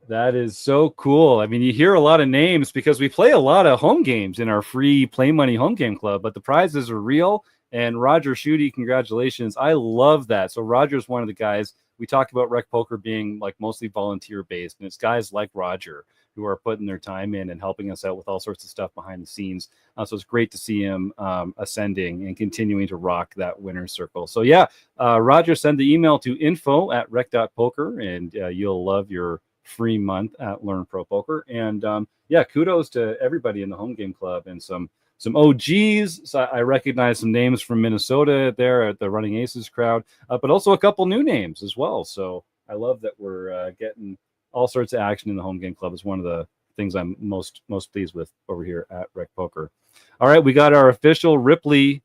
That is so cool. I mean, you hear a lot of names because we play a lot of home games in our free Play Money home game club, but the prizes are real. And Roger Schutte, congratulations. I love that. So Roger's one of the guys. We talk about Rec Poker being like mostly volunteer based, and it's guys like Roger who are putting their time in and helping us out with all sorts of stuff behind the scenes. So it's great to see him ascending and continuing to rock that winner's circle. So Roger, send the email to info@rec.poker, and you'll love your free month at Learn Pro Poker. And kudos to everybody in the home game club and some OGs. So I recognize some names from Minnesota there at the Running Aces crowd, but also a couple new names as well. So I love that we're getting all sorts of action in the home game club. Is one of the things I'm most pleased with over here at Rec Poker. All right, we got our official Ripley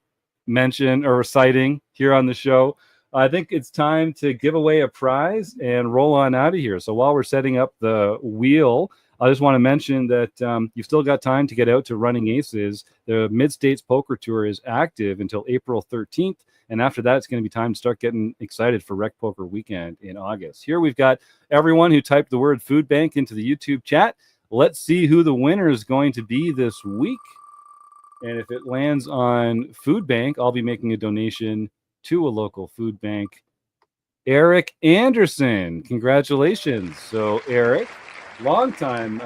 mention or sighting here on the show. I think it's time to give away a prize and roll on out of here. So while we're setting up the wheel, I just want to mention that you've still got time to get out to Running Aces. The Mid-States Poker Tour is active until April 13th. And after that, it's going to be time to start getting excited for Rec Poker Weekend in August. Here we've got everyone who typed the word food bank into the YouTube chat. Let's see who the winner is going to be this week. And if it lands on food bank, I'll be making a donation to a local food bank. Eric Anderson, congratulations. So Eric, longtime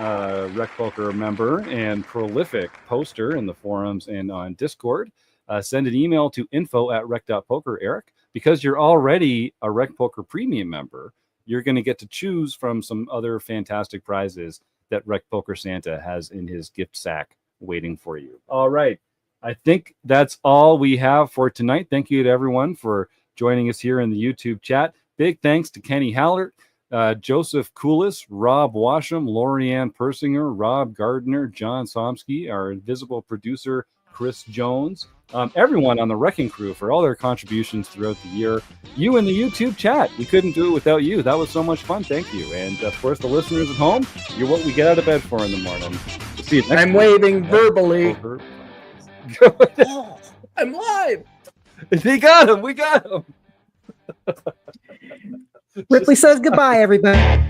Rec Poker member and prolific poster in the forums and on Discord. Send an email to info@rec.poker, Eric. Because you're already a Rec Poker Premium member, you're going to get to choose from some other fantastic prizes that Rec Poker Santa has in his gift sack waiting for you. All right. I think that's all we have for tonight. Thank you to everyone for joining us here in the YouTube chat. Big thanks to Kenny Hallaert, Joseph Koulis, Rob Washam, Lorianne Persinger, Rob Gardner, John Somsky, our invisible producer, Chris Jones, everyone on the Wrecking Crew for all their contributions throughout the year. You in the YouTube chat, we couldn't do it without you. That was so much fun. Thank you. And of course, the listeners at home, you're what we get out of bed for in the morning. We'll see you next I'm week. waving verbally. Oh, I'm live. We got him. Ripley says goodbye, everybody.